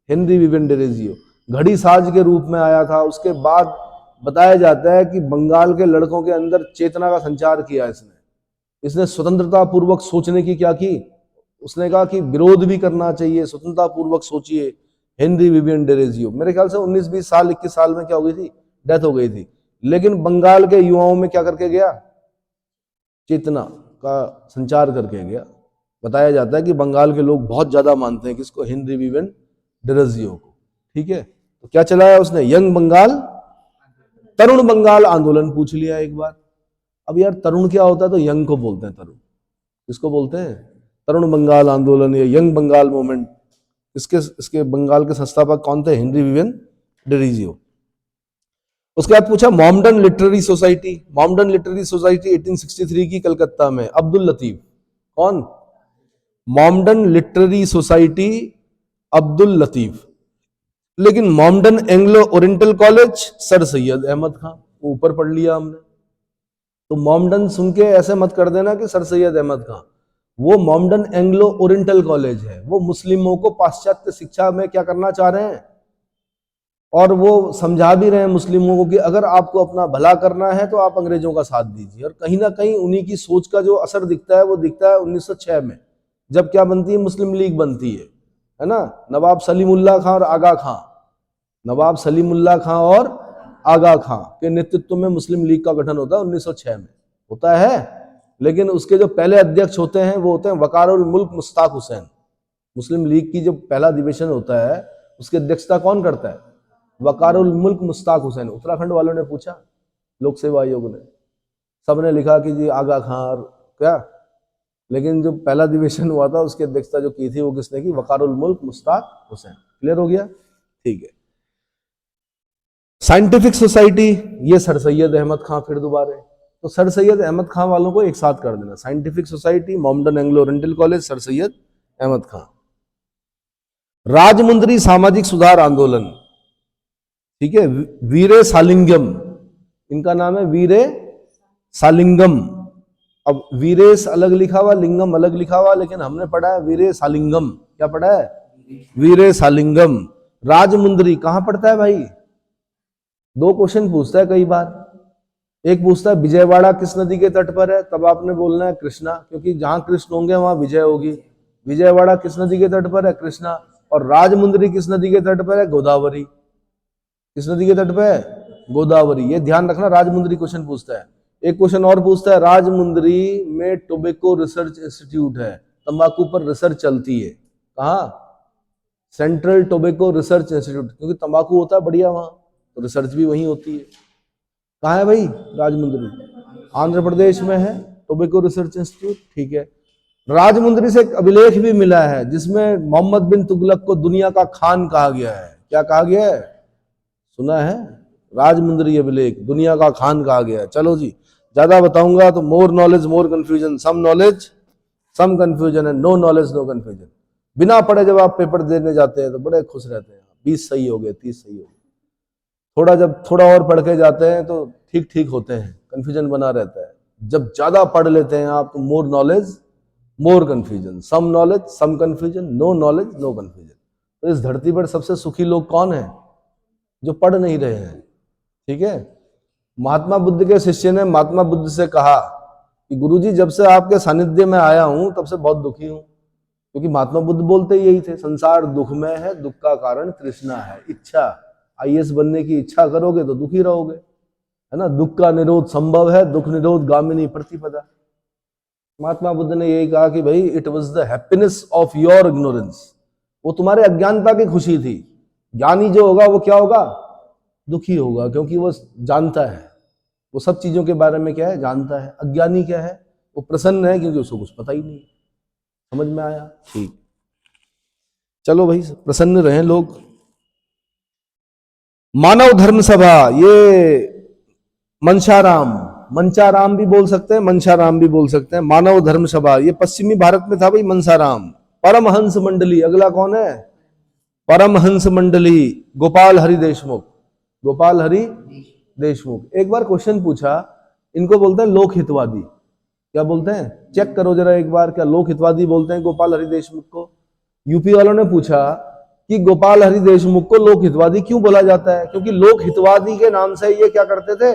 Henry Vivian Derozio. घड़ी साज के रूप में आया था। उसके बाद बताया जाता है कि बंगाल के लड़कों के अंदर चेतना का संचार किया इसने स्वतंत्रता पूर्वक सोचने की क्या की, उसने कहा कि विरोध भी करना चाहिए, स्वतंत्रता पूर्वक सोचिए। हेनरी विवियन डेरेजियो, मेरे ख्याल से 19-20 साल 21 साल में क्या हो गई थी? डेथ हो गई थी। लेकिन बंगाल के युवाओं में क्या करके गया? चेतना का संचार करके गया। बताया जाता है कि बंगाल के लोग बहुत ज्यादा मानते हैं किसको? हेनरी विवियन डेरेजियो को। ठीक है, तो क्या चलाया उसने? यंग बंगाल, तरुण बंगाल आंदोलन पूछ लिया एक बार। अब यार तरुण क्या होता है? तो यंग को बोलते हैं तरुण। किसको बोलते हैं? तरुण बंगाल आंदोलन या यंग बंगाल मूवमेंट। इसके बंगाल के संस्थापक कौन थे? Henry Vivian Derozio. उसके बाद पूछा Mohammedan Literary Society. Mohammedan Literary Society 1863 की कलकत्ता में, अब्दुल लतीफ। कौन? Mohammedan Literary Society, Abdul Latif. लेकिन Mohammedan Anglo Oriental College, sir Syed Ahmad Khan. वो ऊपर पढ़ लिया हमने, तो मॉमडन सुन के ऐसे मत कर देना कि सर सैयद अहमद खां। वो मॉमडन एंग्लो ओरिएंटल कॉलेज है, वो मुस्लिमों को पाश्चात्य शिक्षा में क्या करना चाह रहे हैं, और वो समझा भी रहे हैं मुस्लिमों को कि अगर आपको अपना भला करना है तो आप अंग्रेजों का साथ दीजिए। और कहीं ना कहीं उन्हीं की सोच का जो असर दिखता है वो दिखता है 1906 में, जब क्या बनती है? मुस्लिम लीग बनती है ना। नवाब सलीमुल्लाह खां और आगा खां, नवाब सलीमुल्लाह खां और आगा खां के नेतृत्व में मुस्लिम लीग का गठन होता है 1906 में, होता है। लेकिन उसके जो पहले अध्यक्ष होते हैं वो होते हैं वकारुल मुल्क मुश्ताक हुसैन। मुस्लिम लीग की जो पहला अधिवेशन होता है उसकी अध्यक्षता कौन करता है? वकारुल मुल्क मुश्ताक हुसैन। उत्तराखंड वालों ने पूछा, लोक सेवा आयोग ने, सबने लिखा कि जी आगा खां और क्या, लेकिन जो पहला अधिवेशन हुआ था उसकी अध्यक्षता जो की थी वो किसने की? वकारुल मुल्क मुश्ताक हुसैन। क्लियर हो गया? ठीक है। साइंटिफिक सोसाइटी, ये सर सैयद अहमद खां फिर दोबारा। तो सर सैयद अहमद खां वालों को एक साथ कर देना, Scientific Society, Mohammedan Anglo Oriental College, sir Syed Ahmad Khan. Rajahmundry सामाजिक सुधार आंदोलन, ठीक है, वीरे सालिंगम, इनका नाम है वीरे सालिंगम। अब वीरेस अलग लिखा हुआ, लिंगम अलग लिखा हुआ, लेकिन हमने पढ़ा है वीरे सालिंगम। क्या पढ़ा है? वीरे सालिंगम। राजमुंद्री कहां पड़ता है भाई? दो क्वेश्चन पूछता है कई बार। एक पूछता है विजयवाड़ा किस नदी के तट पर है, तब आपने बोलना है कृष्णा, क्योंकि जहां कृष्ण होंगे वहां विजय होगी। विजयवाड़ा किस नदी के तट पर है? कृष्णा। और राजमुंद्री किस नदी के तट पर है? गोदावरी। किस नदी के तट पर है? गोदावरी। ये ध्यान रखना, राजमुंद्री क्वेश्चन पूछता है। एक क्वेश्चन और पूछता है, राजमुंद्री में टोबैको रिसर्च इंस्टीट्यूट है, तंबाकू पर रिसर्च चलती है। कहा? सेंट्रल टोबैको रिसर्च इंस्टीट्यूट, क्योंकि तंबाकू होता है बढ़िया वहां, तो रिसर्च भी वहीं होती है। कहाँ है भाई राजमुंद्री? आंध्र प्रदेश में है टोबैको रिसर्च इंस्टीट्यूट। ठीक है। राजमुंद्री से एक अभिलेख भी मिला है जिसमें मोहम्मद बिन तुगलक को दुनिया का खान कहा गया है। क्या कहा गया है? सुना है? राजमुंद्री अभिलेख, दुनिया का खान कहा गया है। चलो जी, ज्यादा बताऊंगा तो more knowledge more confusion, some knowledge some confusion, and no knowledge no confusion. बिना पढ़े जब आप पेपर देने जाते हैं तो बड़े खुश रहते हैं, 20 सही हो गए, 30 सही हो गए। जब थोड़ा और पढ़ के जाते हैं तो ठीक ठीक होते हैं, कंफ्यूजन बना रहता है। जब ज्यादा पढ़ लेते हैं आप तो more knowledge more confusion, some knowledge some confusion, no knowledge no confusion. तो इस धरती पर सबसे सुखी लोग कौन है? जो पढ़ नहीं रहे हैं। ठीक है, महात्मा बुद्ध के शिष्य ने महात्मा बुद्ध से कहा कि गुरुजी, जब से आपके सानिध्य में आया हूं तब से बहुत दुखी हूं। क्योंकि महात्मा बुद्ध बोलते यही थे, संसार दुखमय है, दुख का कारण तृष्णा है, इच्छा। आईएएस बनने की इच्छा करोगे तो दुखी रहोगे, है ना। दुख का निरोध संभव है, दुख निरोध गामिनी प्रतिपदा। महात्मा बुद्ध ने यही कहा कि भाई, it was the happiness of your ignorance, वो तुम्हारे अज्ञानता की खुशी थी। ज्ञानी जो होगा वो क्या होगा? दुखी होगा, क्योंकि वो जानता है, वो सब चीजों के बारे में क्या है, जानता है। अज्ञानी क्या है? वो प्रसन्न है, क्योंकि उसको कुछ पता ही नहीं। समझ में आया? ठीक, चलो भाई, प्रसन्न रहें लोग। मानव धर्म सभा, ये मंशाराम, मंचाराम भी बोल सकते हैं, मंशाराम भी बोल सकते हैं। मानव धर्म सभा, ये पश्चिमी भारत में था भाई, मंसाराम। परमहंस मंडली, अगला कौन है? परमहंस मंडली, गोपाल हरि देशमुख। गोपाल हरि देशमुख। एक बार क्वेश्चन पूछा, इनको बोलते हैं लोक हितवादी। क्या बोलते हैं? चेक करो जरा एक बार, क्या लोक हितवादी बोलते हैं गोपाल हरि देशमुख को? यूपी वालों ने पूछा कि गोपाल हरि देशमुख को लोक हितवादी क्यों बोला जाता है? क्योंकि लोक हितवादी के नाम से ये क्या करते थे?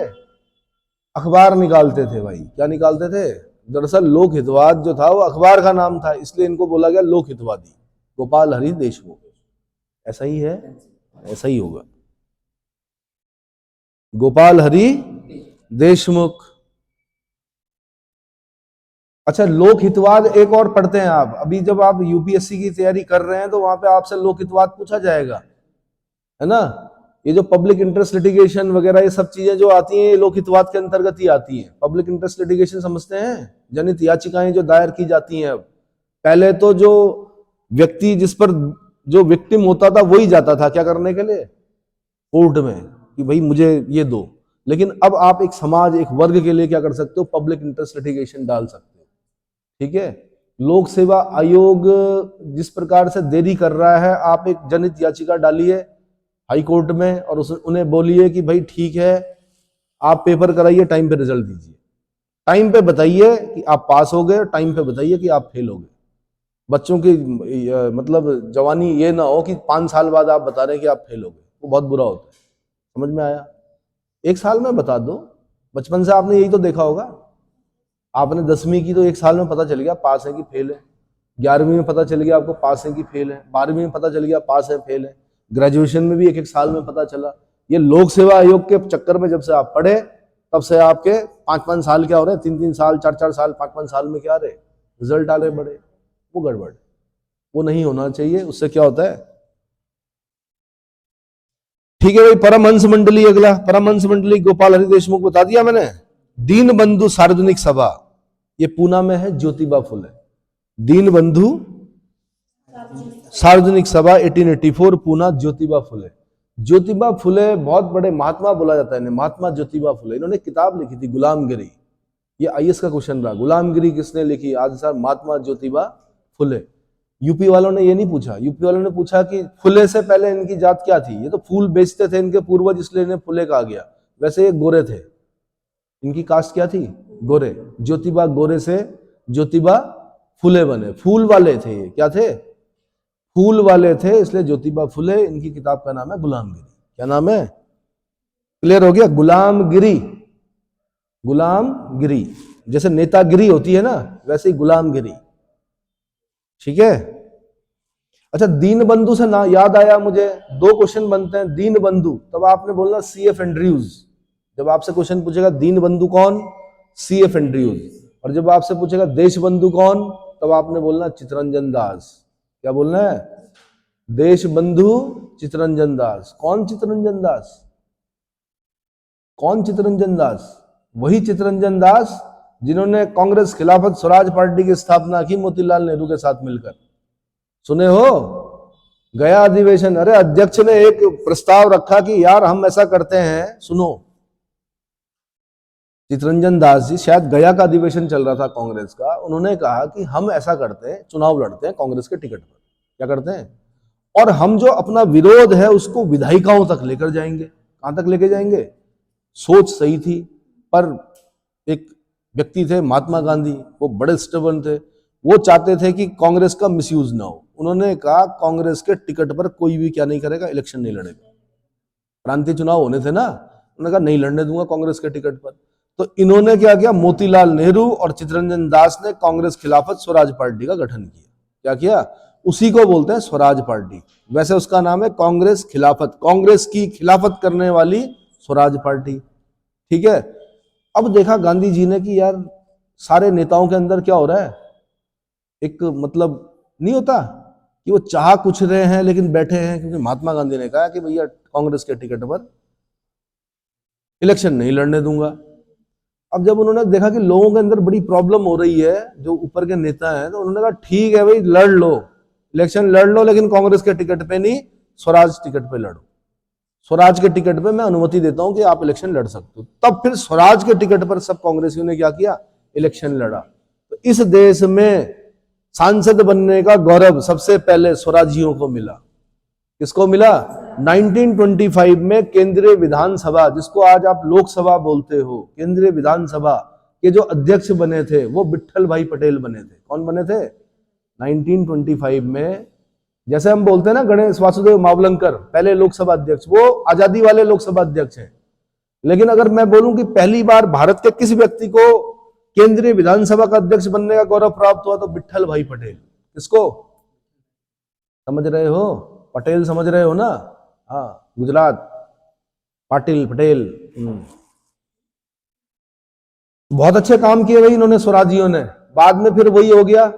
अखबार निकालते थे भाई। क्या निकालते थे? दरअसल लोक हितवाद जो था वो अखबार का नाम था, इसलिए इनको बोला गया लोक हितवादी, गोपाल हरि देशमुख। ऐसा ही है, ऐसा ही होगा। गोपाल हरि देशमुख। अच्छा, लोक हितवाद एक और पढ़ते हैं आप। अभी जब आप यूपीएससी की तैयारी कर रहे हैं तो वहां पे आपसे लोक हितवाद पूछा जाएगा, है ना। ये जो पब्लिक इंटरेस्ट लिटिगेशन वगैरह ये सब चीजें जो आती हैं, ये लोक हितवाद के अंतर्गत ही आती हैं। पब्लिक इंटरेस्ट लिटिगेशन समझते हैं? जनहित याचिकाएं जो दायर की जाती हैं। अब पहले तो जो व्यक्ति, जिस पर जो विक्टिम होता था, वही जाता था क्या करने के लिए? कोर्ट में, कि भाई मुझे ये दो। लेकिन अब आप एक समाज, एक वर्ग के लिए क्या कर सकते हो? पब्लिक इंटरेस्ट लिटिगेशन डाल सकते हो। ठीक है। लोक सेवा आयोग जिस प्रकार से देरी कर रहा है, आप एक जनहित याचिका डालिए हाई कोर्ट में और उन्हें बोलिए कि भाई ठीक है, आप पेपर कराइए, टाइम पे रिजल्ट दीजिए, टाइम पे बताइए कि आप पास हो गए, टाइम पे बताइए कि आप फेल हो गए। बच्चों की मतलब जवानी ये ना हो कि 5 साल बाद आप बता रहे हैं कि आप फेल हो गए, वो बहुत बुरा होता है। समझ में आया? 1 साल में बता दो। बचपन से आपने यही तो देखा होगा। आपने 10वीं की तो 1 साल में पता चल गया पास है कि फेल है। 11वीं में पता चल गया आपको पास है कि फेल है। 12वीं में पता चल गया पास है फेल है। ग्रेजुएशन में भी 1-1 साल में पता चला। ये लोक सेवा आयोग के चक्कर में जब से आप पढ़े, तब से आपके 5-5 साल क्या हो रहे हैं, 3-3 साल, 4-4 साल, 5-5 साल में क्या रहे, रिजल्ट आ रहे बड़े। वो गड़बड़, वो नहीं होना चाहिए। उससे क्या होता है? ठीक है भाई। परमहंस मंडली, अगला परमहंस मंडली गोपाल हरि देशमुख बता दिया मैंने। दीन बंधु सार्वजनिक सभा, ये पूना में है, ज्योतिबा फुले। दीन बंधु सार्वजनिक सभा 1884, पूना, ज्योतिबा फुले। ज्योतिबा फुले बहुत बड़े महात्मा बोला जाता है इन्हें, महात्मा ज्योतिबा फुले। इन्होंने किताब लिखी थी गुलामगिरी। ये आईएएस का क्वेश्चन रहा, गुलामगिरी किसने लिखी? आज सर महात्मा ज्योतिबा फुले। यूपी वालों ने ये नहीं पूछा, यूपी वालों ने पूछा कि फुले से पहले इनकी जात क्या थी। ये तो फूल बेचते थे इनके पूर्वज, इसलिए इन्हें फुले कहा गया। वैसे ये गोरे थे, इनकी कास्ट क्या थी? गोरे। ज्योतिबा गोरे से ज्योतिबा फुले बने, फूल वाले थे ये। क्या थे? फूल वाले थे, इसलिए ज्योतिबा फुले। इनकी किताब का नाम है गुलामगिरी। क्या नाम है? क्लियर हो गया? गुलामगिरी। गुलामगिरी, जैसे नेतागिरी होती है ना, वैसे ही गुलामगिरी। ठीक है। अच्छा, दीन बंधु से ना याद आया मुझे, 2 क्वेश्चन बनते हैं। दीन बंधु, तब आपने बोलना CF एंड्रयूज। जब आपसे क्वेश्चन पूछेगा दीन बंधु कौन, CF एंड्रयूज। और जब आपसे पूछेगा देश बंधु कौन, तब आपने बोलना चित्तरंजन दास। क्या बोलना है? देश बंधु चित्तरंजन दास। कौन चित्तरंजन दास? कौन चित्तरंजन दास? वही चित्तरंजन दास जिन्होंने कांग्रेस खिलाफत स्वराज पार्टी की स्थापना की मोतीलाल नेहरू के साथ मिलकर। सुने हो? गया अधिवेशन, अरे अध्यक्ष ने एक प्रस्ताव रखा कि यार हम ऐसा करते हैं, सुनो, चित्तरंजन दास जी, शायद गया का अधिवेशन चल रहा था कांग्रेस का, उन्होंने कहा कि हम ऐसा करते हैं, चुनाव लड़ते हैं कांग्रेस के टिकट पर। क्या करते हैं? और हम जो अपना विरोध है उसको विधायिकाओं तक लेकर जाएंगे। कहां तक लेके जाएंगे? सोच सही थी, पर एक व्यक्ति थे महात्मा गांधी, वो बड़े स्टबर्न थे। वो चाहते थे कि कांग्रेस का मिसयूज ना हो। उन्होंने कहा कांग्रेस के टिकट पर कोई भी क्या नहीं करेगा, इलेक्शन नहीं लड़ेगा। प्रांतीय चुनाव होने थे ना, उन्होंने कहा नहीं लड़ने दूंगा कांग्रेस के टिकट पर। तो इन्होंने क्या किया, मोतीलाल नेहरू और चित्तरंजन दास ने कांग्रेस खिलाफत स्वराज पार्टी का गठन किया। क्या किया? उसी को बोलते हैं स्वराज पार्टी। वैसे उसका नाम है कांग्रेस खिलाफत, कांग्रेस की खिलाफत करने वाली स्वराज पार्टी। ठीक है। अब देखा गांधी जी ने कि यार सारे नेताओं के अंदर क्या हो रहा है, एक मतलब नहीं होता कि वो चाह कुछ रहे हैं लेकिन बैठे हैं, क्योंकि महात्मा गांधी ने कहा कि भैया कांग्रेस के टिकट पर इलेक्शन नहीं लड़ने दूंगा। अब जब उन्होंने देखा कि लोगों के अंदर बड़ी प्रॉब्लम हो रही है, जो ऊपर के नेता हैं, तो उन्होंने कहा ठीक है भाई लड़ लो, इलेक्शन लड़ लो, लेकिन कांग्रेस के टिकट पे नहीं, स्वराज टिकट पे लड़ो। स्वराज के टिकट पे मैं अनुमति देता हूं कि आप इलेक्शन लड़ सकते हो। तब फिर स्वराज के टिकट पर सब कांग्रेसियों ने क्या किया, इलेक्शन लड़ा। तो इस देश में सांसद बनने का गौरव सबसे पहले स्वराजियों को मिला। किसको मिला? 1925 में केंद्रीय विधानसभा, जिसको आज आप लोकसभा बोलते हो, केंद्रीय विधानसभा के जो अध्यक्ष बने थे वो विट्ठल भाई पटेल बने थे। कौन बने थे? 1925 में। जैसे हम बोलते हैं ना गणेश वासुदेव मावलंकर पहले लोकसभा अध्यक्ष, वो आजादी वाले लोकसभा अध्यक्ष हैं। लेकिन अगर मैं बोलूं कि पहली बार भारत के किस व्यक्ति को केंद्रीय विधानसभा का अध्यक्ष बनने का गौरव प्राप्त हुआ, तो विट्ठल भाई पटेल। किसको? समझ रहे हो? पटेल समझ रहे हो ना? हाँ, गुजरात, पाटिल, पटेल। बहुत अच्छे काम किए भाई इन्होंने, स्वराजियों ने। बाद में फिर वही हो गया,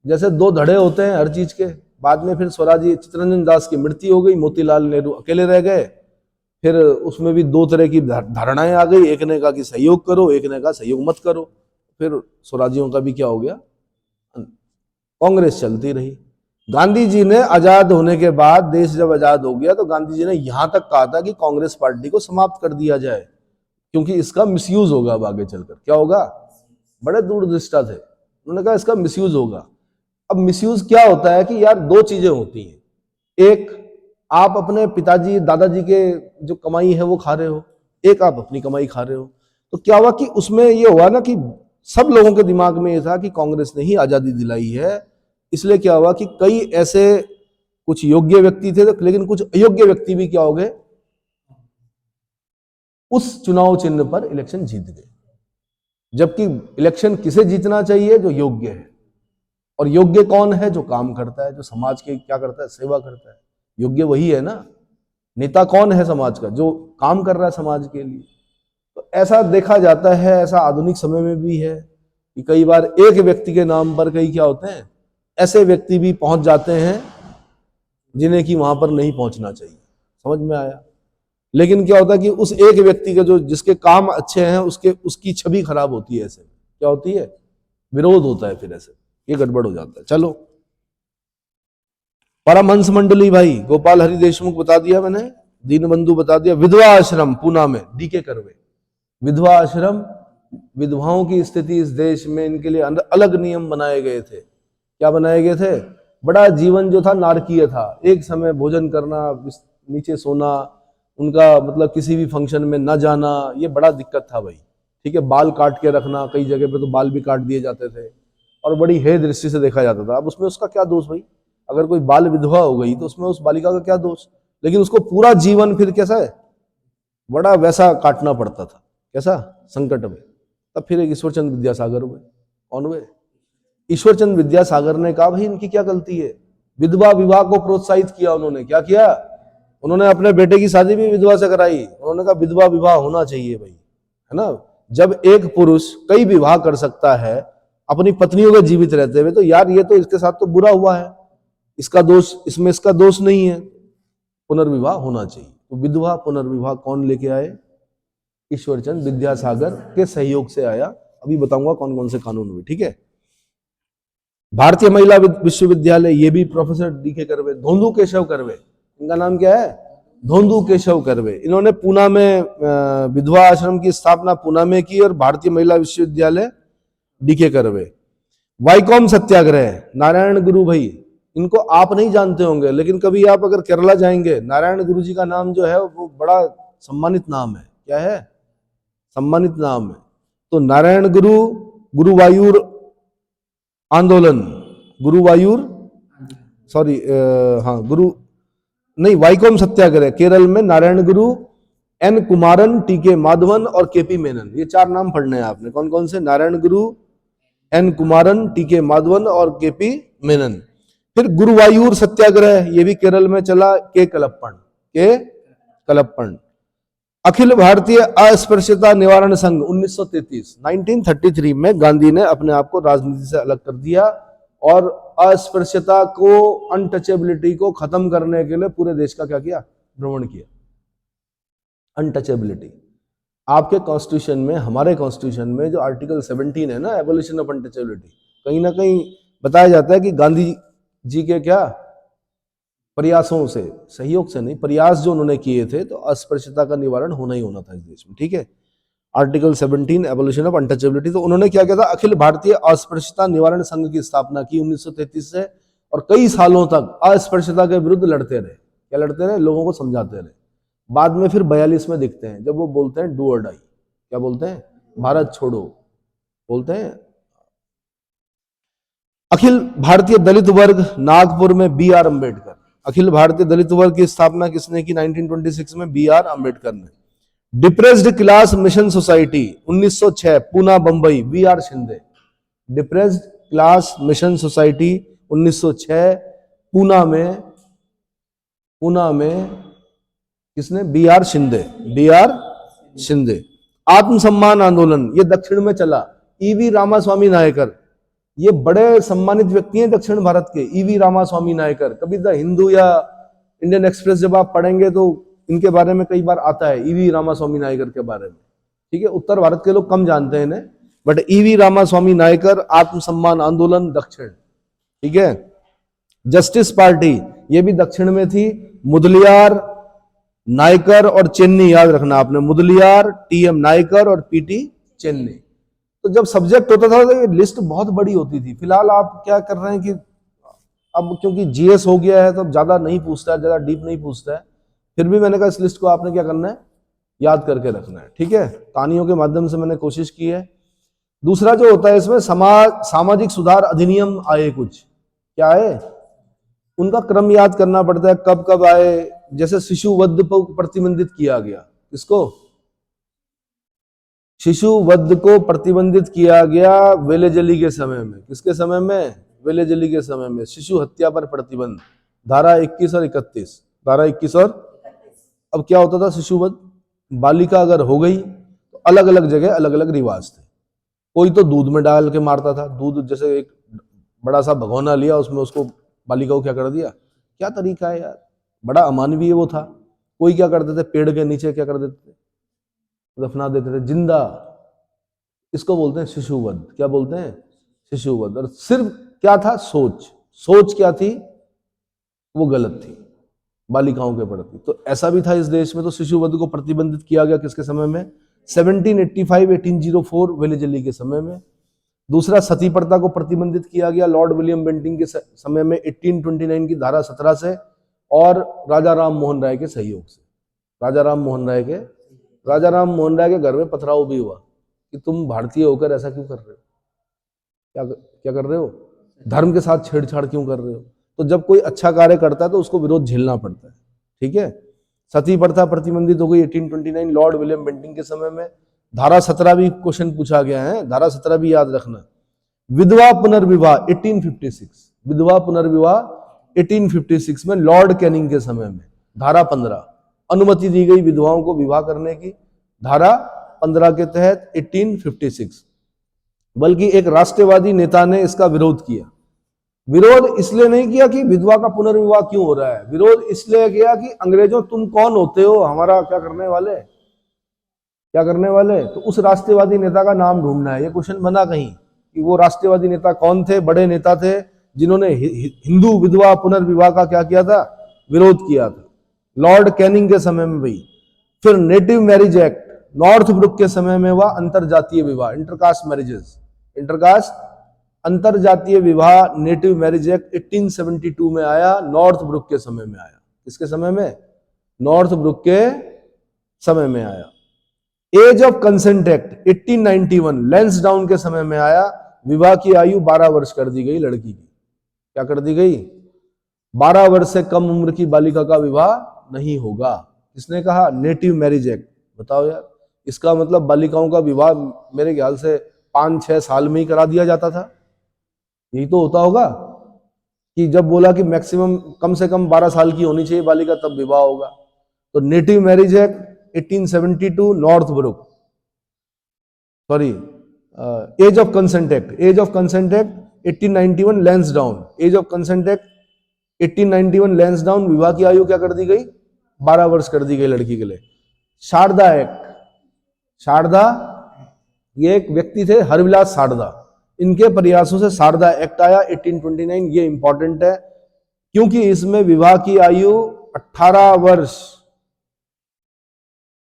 जैसे दो धड़े होते हैं हर चीज के। बाद में फिर स्वराजी चित्तरंजन दास की मृत्यु हो गई, मोतीलाल नेहरू अकेले रह गए। फिर उसमें भी दो तरह की धारणाएं आ गई, एक ने कहा कि सहयोग करो, एक ने कहा सहयोग मत करो। फिर स्वराजियों का भी क्या हो गया, कांग्रेस चलती रही। गांधी जी ने आजाद होने के बाद, देश जब आजाद हो गया, तो गांधी जी ने यहां तक कहा था कि कांग्रेस पार्टी को समाप्त कर दिया जाए, क्योंकि इसका मिसयूज होगा अब आगे चलकर। क्या होगा? बड़े दूरदृष्टा थे, उन्होंने कहा इसका मिसयूज होगा। अब मिसयूज क्या होता है कि यार दो चीजें होती हैं, एक आप अपने पिताजी दादाजी के जो कमाई है वो खा रहे हो, एक आप अपनी कमाई खा रहे हो। तो क्या हुआ कि उसमें ये हुआ ना कि सब लोगों के दिमाग में ये था कि कांग्रेस ने ही आजादी दिलाई है। इसलिए क्या हुआ कि कई ऐसे कुछ योग्य व्यक्ति थे, लेकिन कुछ अयोग्य व्यक्ति भी क्या हो गए, उस चुनाव चिन्ह पर इलेक्शन जीत गए। जबकि इलेक्शन किसे जीतना चाहिए? जो योग्य है। और योग्य कौन है? जो काम करता है, जो समाज के क्या करता है, सेवा करता है। योग्य वही है ना। नेता कौन है समाज का? जो काम कर रहा है समाज के लिए। तो ऐसा देखा जाता है, ऐसा आधुनिक समय में भी है कि कई बार एक व्यक्ति के नाम पर कई क्या होते हैं, ऐसे व्यक्ति भी पहुंच जाते हैं जिन्हें कि वहां पर नहीं पहुंचना चाहिए। समझ में आया? लेकिन क्या होता है कि उस एक व्यक्ति के जो जिसके काम अच्छे हैं उसकी छवि खराब होती है। ऐसे क्या होती है? विरोध होता है, फिर ऐसे ये गड़बड़ हो जाता है। चलो, परमहंस मंडली भाई, गोपाल हरि देशमुख बता दिया मैंने, दीनबंधु बता दिया। विधवा आश्रम पूना में डीके कर्वे, विधवा आश्रम, विधवाओं की स्थिति इस देश में, इनके लिए अलग नियम बनाए गए थे। क्या बनाए गए थे? बड़ा जीवन जो था नारकीय था। एक समय भोजन करना, नीचे सोना, उनका मतलब किसी भी फंक्शन में न जाना, ये बड़ा दिक्कत था भाई। ठीक है। बाल काट के रखना, कई जगह पे तो बाल भी काट दिए जाते थे और बड़ी हे दृष्टि से देखा जाता था। अब उसमें उसका क्या दोष भाई? अगर कोई बाल विधवा हो गई तो उसमें उस बालिका का क्या दोष? लेकिन उसको पूरा जीवन फिर कैसा है, बड़ा वैसा काटना पड़ता था। कैसा? संकट में। तब फिर एक ईश्वरचंद विद्यासागर हुए। कौन हुए? ईश्वरचंद विद्यासागर ने कहा भाई इनकी क्या गलती है? विधवा विवाह को प्रोत्साहित किया उन्होंने। क्या किया? उन्होंने अपने बेटे की शादी भी विधवा से कराई। उन्होंने कहा विधवा विवाह होना चाहिए भाई, है ना। जब एक पुरुष कई विवाह कर सकता है अपनी पत्नियों के जीवित रहते हुए, तो यार ये तो इसके साथ तो बुरा हुआ है, इसका दोष, इसमें इसका दोष नहीं है, पुनर्विवाह होना चाहिए। तो विधवा पुनर्विवाह कौन लेके आए? ईश्वरचंद विद्यासागर के सहयोग से आया। अभी बताऊंगा कौन कौन से कानून हुए। ठीक है। भारतीय महिला विश्वविद्यालय, ये भी professor DK curve, धोंदू Keshav Karve, इनका नाम क्या है? धोंदू केशव कर्वे। इन्होंने पूना में विधवा आश्रम की स्थापना पूना में की, और भारतीय महिला विश्वविद्यालय डीके कर्वे। वाईकॉम सत्याग्रह, नारायण गुरु भाई, इनको आप नहीं जानते होंगे, लेकिन कभी आप अगर केरला जाएंगे, नारायण गुरु जी का नाम जो है वो बड़ा सम्मानित नाम है। क्या है? सम्मानित नाम है। तो नारायण गुरु, गुरुवायूर आंदोलन, गुरुवायूर, सॉरी, हाँ गुरु नहीं, वाईकॉम सत्याग्रह केरल में, नारायण गुरु एन कुमारन, टी के माधवन और केपी मेनन, ये 4 नाम पढ़ने हैं आपने। कौन कौन से? नारायण गुरु, एन कुमारन, टी के माधवन और केपी मेनन। फिर गुरुवायूर सत्याग्रह, ये भी केरल में चला, के कलप्पण। अखिल भारतीय अस्पृश्यता निवारण संघ 1933, 1933 में गांधी ने अपने आप को राजनीति से अलग कर दिया और अस्पृश्यता को, अनटचेबिलिटी को खत्म करने के लिए पूरे देश का क्या किया? भ्रमण किया। अनटचेबिलिटी, आपके कॉन्स्टिट्यूशन में, हमारे कॉन्स्टिट्यूशन में जो आर्टिकल 17 है ना, एबोलिशन ऑफ अनटचेबिलिटी, कहीं ना कहीं बताया जाता है कि गांधी जी के क्या प्रयासों से, सहयोग से नहीं, प्रयास जो उन्होंने किए थे, तो अस्पृश्यता का निवारण होना ही होना था इस देश में। ठीक है, आर्टिकल 17 एबोलिशन ऑफ अनटचेबिलिटी। तो उन्होंने क्या किया था? अखिल भारतीय अस्पृश्यता निवारण संघ की स्थापना की 1933 से, और कई सालों तक अस्पृश्यता के विरुद्ध लड़ते रहे। क्या लड़ते रहे? लोगों को समझाते रहे। बाद में फिर 42 में दिखते हैं, जब वो बोलते हैं डू और डाई। क्या बोलते हैं? भारत छोड़ो बोलते हैं। अखिल भारतीय दलित वर्ग, नागपुर में बी आर अम्बेडकर। अखिल भारतीय दलित वर्ग की स्थापना किसने की? 1926 में बी आर अम्बेडकर ने। Depressed class mission society 1906, Poona Bombay, B R Shinde. Depressed class mission society 1906, Poona में किसने? B R Shinde. आत्मसम्मान आंदोलन, ये दक्षिण में चला, ईवी रामास्वामी नायकर। ये बड़े सम्मानित व्यक्ति हैं दक्षिण भारत के, ईवी रामास्वामी नायकर। कभी द हिंदू या इंडियन एक्सप्रेस जब आप पढ़ेंगे तो इनके बारे में कई बार आता है, ईवी रामास्वामी नायकर के बारे में। ठीक है, उत्तर भारत के लोग कम जानते हैं इन्हें, बट ईवी रामास्वामी नायकर, आत्मसम्मान आंदोलन, दक्षिण। ठीक है, जस्टिस पार्टी, ये भी दक्षिण में थी, मुदलियार, नायकर और चेन्नी, याद रखना आपने, मुदलियार, टीएम नायकर और पीटी चेन्नी। तो जब सब्जेक्ट होता था तो ये लिस्ट बहुत बड़ी होती थी। फिलहाल आप क्या कर रहे हैं कि अब क्योंकि जीएस हो गया है तो ज्यादा नहीं पूछता है, ज्यादा डीप नहीं पूछता है, फिर भी मैंने कहा इस लिस्ट को आपने क्या करना है? याद करके रखना है। ठीक है, कहानियों के माध्यम से मैंने कोशिश की है। दूसरा जो होता है इसमें, सामाजिक सुधार अधिनियम आए कुछ, क्या आए? उनका क्रम याद करना पड़ता है, कब कब आए। जैसे शिशु वध को प्रतिबंधित किया गया, किसको? शिशु वध को प्रतिबंधित किया गया वेलेजली के समय में। किसके समय में? वेलेजली के समय में। शिशु हत्या पर प्रतिबंध, धारा 21 और 31, धारा 21 और। अब क्या होता था? शिशु वध, बालिका अगर हो गई तो अलग अलग जगह अलग अलग रिवाज थे। कोई तो दूध में डाल के मारता था, दूध जैसे एक बड़ा सा भगोना लिया, उसमें उसको बालिका को क्या कर दिया। क्या तरीका है यार, बड़ा अमानवीय वो था। कोई क्या करते थे, पेड़ के नीचे क्या कर देते थे, दफना देते थे जिंदा। इसको बोलते हैं शिशुवध। क्या बोलते हैं? शिशुवध। और सिर्फ क्या था? सोच क्या थी? वो गलत थी बालिकाओं के प्रति। तो ऐसा भी था इस देश में। तो शिशुवध को प्रतिबंधित किया गया किसके समय में? 1785 1804 वेलेजली के समय में। दूसरा, सती प्रथा को प्रतिबंधित किया गया लॉर्ड विलियम बेंटिंग के समय में 1829 की धारा 17 से, और राजा राम मोहन राय के सहयोग से। राजा राम मोहन राय के घर में पथराव भी हुआ कि तुम भारतीय होकर ऐसा क्यों कर रहे हो, क्या कर रहे हो, धर्म के साथ छेड़छाड़ क्यों कर रहे हो। तो जब कोई अच्छा कार्य करता है तो उसको विरोध झेलना पड़ता है। ठीक है, सती प्रथा प्रतिबंधित हो गई 1829 लॉर्ड विलियम बेंटिंग के समय में। धारा 17 भी क्वेश्चन पूछा गया है, धारा 17 भी याद रखना। विधवा पुनर्विवाह 1856, विधवा पुनर्विवाह 1856 में लॉर्ड कैनिंग के समय में। धारा 15 अनुमति दी गई विधवाओं को विवाह करने की, धारा 15 के तहत 1856। बल्कि एक राष्ट्रवादी नेता ने इसका विरोध किया। विरोध इसलिए नहीं किया कि विधवा का पुनर्विवाह क्यों हो रहा है, विरोध इसलिए किया कि अंग्रेजों तुम कौन होते हो हमारा क्या करने वाले। तो उस राष्ट्रवादी नेता का नाम ढूंढना है। ये क्वेश्चन बना कहीं कि वो राष्ट्रवादी नेता कौन थे, बड़े नेता थे जिन्होंने हिंदू विधवा पुनर्विवाह का क्या किया था, विरोध किया था। लॉर्ड कैनिंग के समय में भाई। फिर नेटिव मैरिज एक्ट, नॉर्थब्रुक के समय में हुआ अंतरजातीय विवाह, इंटरकास्ट मैरिजेस, अंतरजातीय विवाह नेटिव मैरिज एक्ट 1872 में आया, नॉर्थब्रुक के समय में आया। किसके समय में? नॉर्थब्रुक के समय में आया। Age of consent act 1891 Lansdowne के समय में आया। विवाह की आयु 12 वर्ष कर दी गई लड़की की। क्या कर दी गई? 12 वर्ष से कम उम्र की बालिका का विवाह नहीं होगा। किसने कहा? नेटिव मैरिज एक्ट बताओ यार, इसका मतलब बालिकाओं का विवाह मेरे ख्याल से 5-6 साल में ही करा दिया जाता था। यही तो होता होगा कि जब बोला कि मैक्सिमम कम से कम 12 साल की होनी चाहिए बालिका तब विवाह होगा। तो native marriage act 1872 Northbrook, sorry age of consent act, age of consent act 1891 Lansdowne, age of consent act 1891 Lansdowne, विवाह की आयु क्या कर दी गई, 12 वर्ष कर दी गई लड़की के लिए। शारदा एक्ट, शारदा ये एक व्यक्ति थे हरविलास शारदा, इनके प्रयासों से शारदा एक्ट आया 1829। ये इंपॉर्टेंट है क्योंकि इसमें विवाह की आयु 18 वर्ष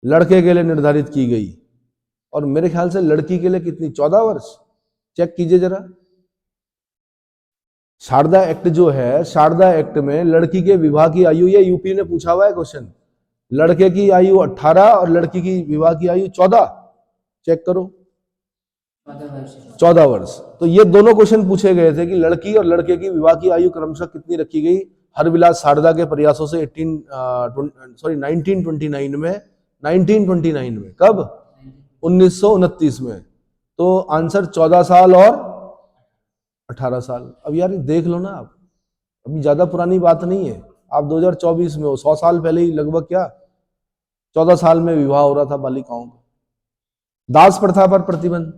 लड़के के लिए निर्धारित की गई और मेरे ख्याल से लड़की के लिए कितनी, 14 वर्ष। चेक कीजिए जरा, शारदा एक्ट जो है, शारदा एक्ट में लड़की के विवाह की आयु, ये यूपी ने पूछा हुआ है क्वेश्चन, लड़के की आयु 18 और लड़की की विवाह की आयु 14। चेक करो, 14 वर्ष। तो ये दोनों क्वेश्चन पूछे गए थे कि लड़की और लड़के की विवाह की आयु क्रमशः कितनी रखी गई। हरविलास शारदा के प्रयासों से 1929 में, 1929 में, कब, 1929 में। तो आंसर 14 साल और 18 साल। अब यार देख लो ना आप, अभी ज्यादा पुरानी बात नहीं है, आप 2024 में हो, 100 साल पहले ही लगभग क्या 14 साल में विवाह हो रहा था बालिकाओं का। दास प्रथा पर प्रतिबंध,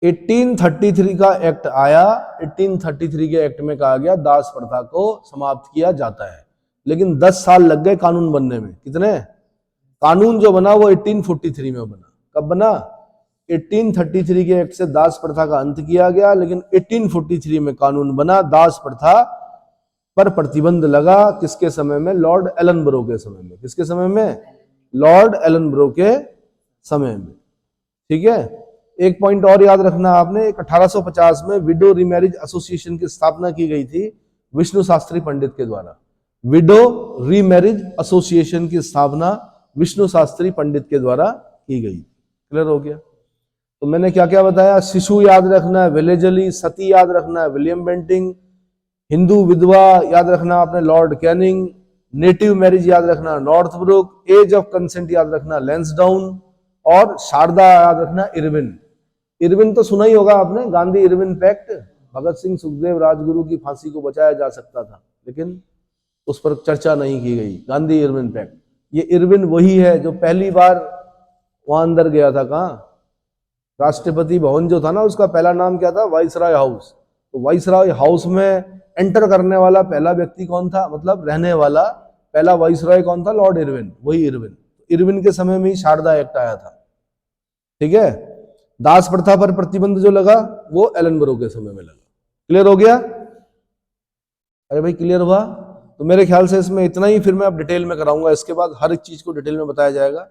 1833 का एक्ट आया, 1833 के एक्ट में कहा गया दास प्रथा को समाप्त किया जाता है, लेकिन 10 साल लग गए कानून बनने में। कितने, कानून जो बना वो 1843 में बना। कब बना, 1833 के एक्ट से दास प्रथा का अंत किया गया, लेकिन 1843 में कानून बना, दास प्रथा पर प्रतिबंध लगा। किसके समय में, लॉर्ड एलनबरो के समय में। किसके समय में, लॉर्ड एलनबरो के समय में। ठीक है, एक पॉइंट और याद रखना आपने, 1850 में विडो रीमैरिज एसोसिएशन की स्थापना की गई थी विष्णु शास्त्री पंडित के द्वारा। विडो रीमैरिज एसोसिएशन की स्थापना विष्णु शास्त्री पंडित के द्वारा की गई। क्लियर हो गया। तो मैंने क्या क्या बताया, शिशु याद रखना है विलेजली, सती याद रखना है विलियम बेंटिंग, हिंदू विधवा याद रखना आपने लॉर्ड कैनिंग, नेटिव मैरिज याद रखना नॉर्थब्रुक, एज ऑफ कंसेंट याद रखना लैंसडाउन, और शारदा याद रखना इरविन। इरविन तो सुना ही होगा आपने, गांधी इरविन पैक्ट, भगत सिंह सुखदेव राजगुरु की फांसी को बचाया जा सकता था लेकिन उस पर चर्चा नहीं की गई। गांधी इरविन पैक्ट, ये इरविन वही है जो पहली बार वहां अंदर गया था, कहां, राष्ट्रपति भवन जो था ना, उसका पहला नाम क्या था, वाइसराय हाउस। तो वाइसराय हाउस में एंटर करने वाला पहला व्यक्ति कौन था, मतलब रहने वाला पहला वाइसराय कौन था, लॉर्ड इरविन, वही इरविन। इरविन के समय में ही शारदा एक्ट आया था। ठीक है, दास प्रथा पर प्रतिबंध जो लगा वो एलनबरो के समय में लगा। क्लियर हो गया, अरे भाई क्लियर हुआ। तो मेरे ख्याल से इसमें इतना ही, फिर मैं अब डिटेल में कराऊंगा, इसके बाद हर एक चीज को डिटेल में बताया जाएगा।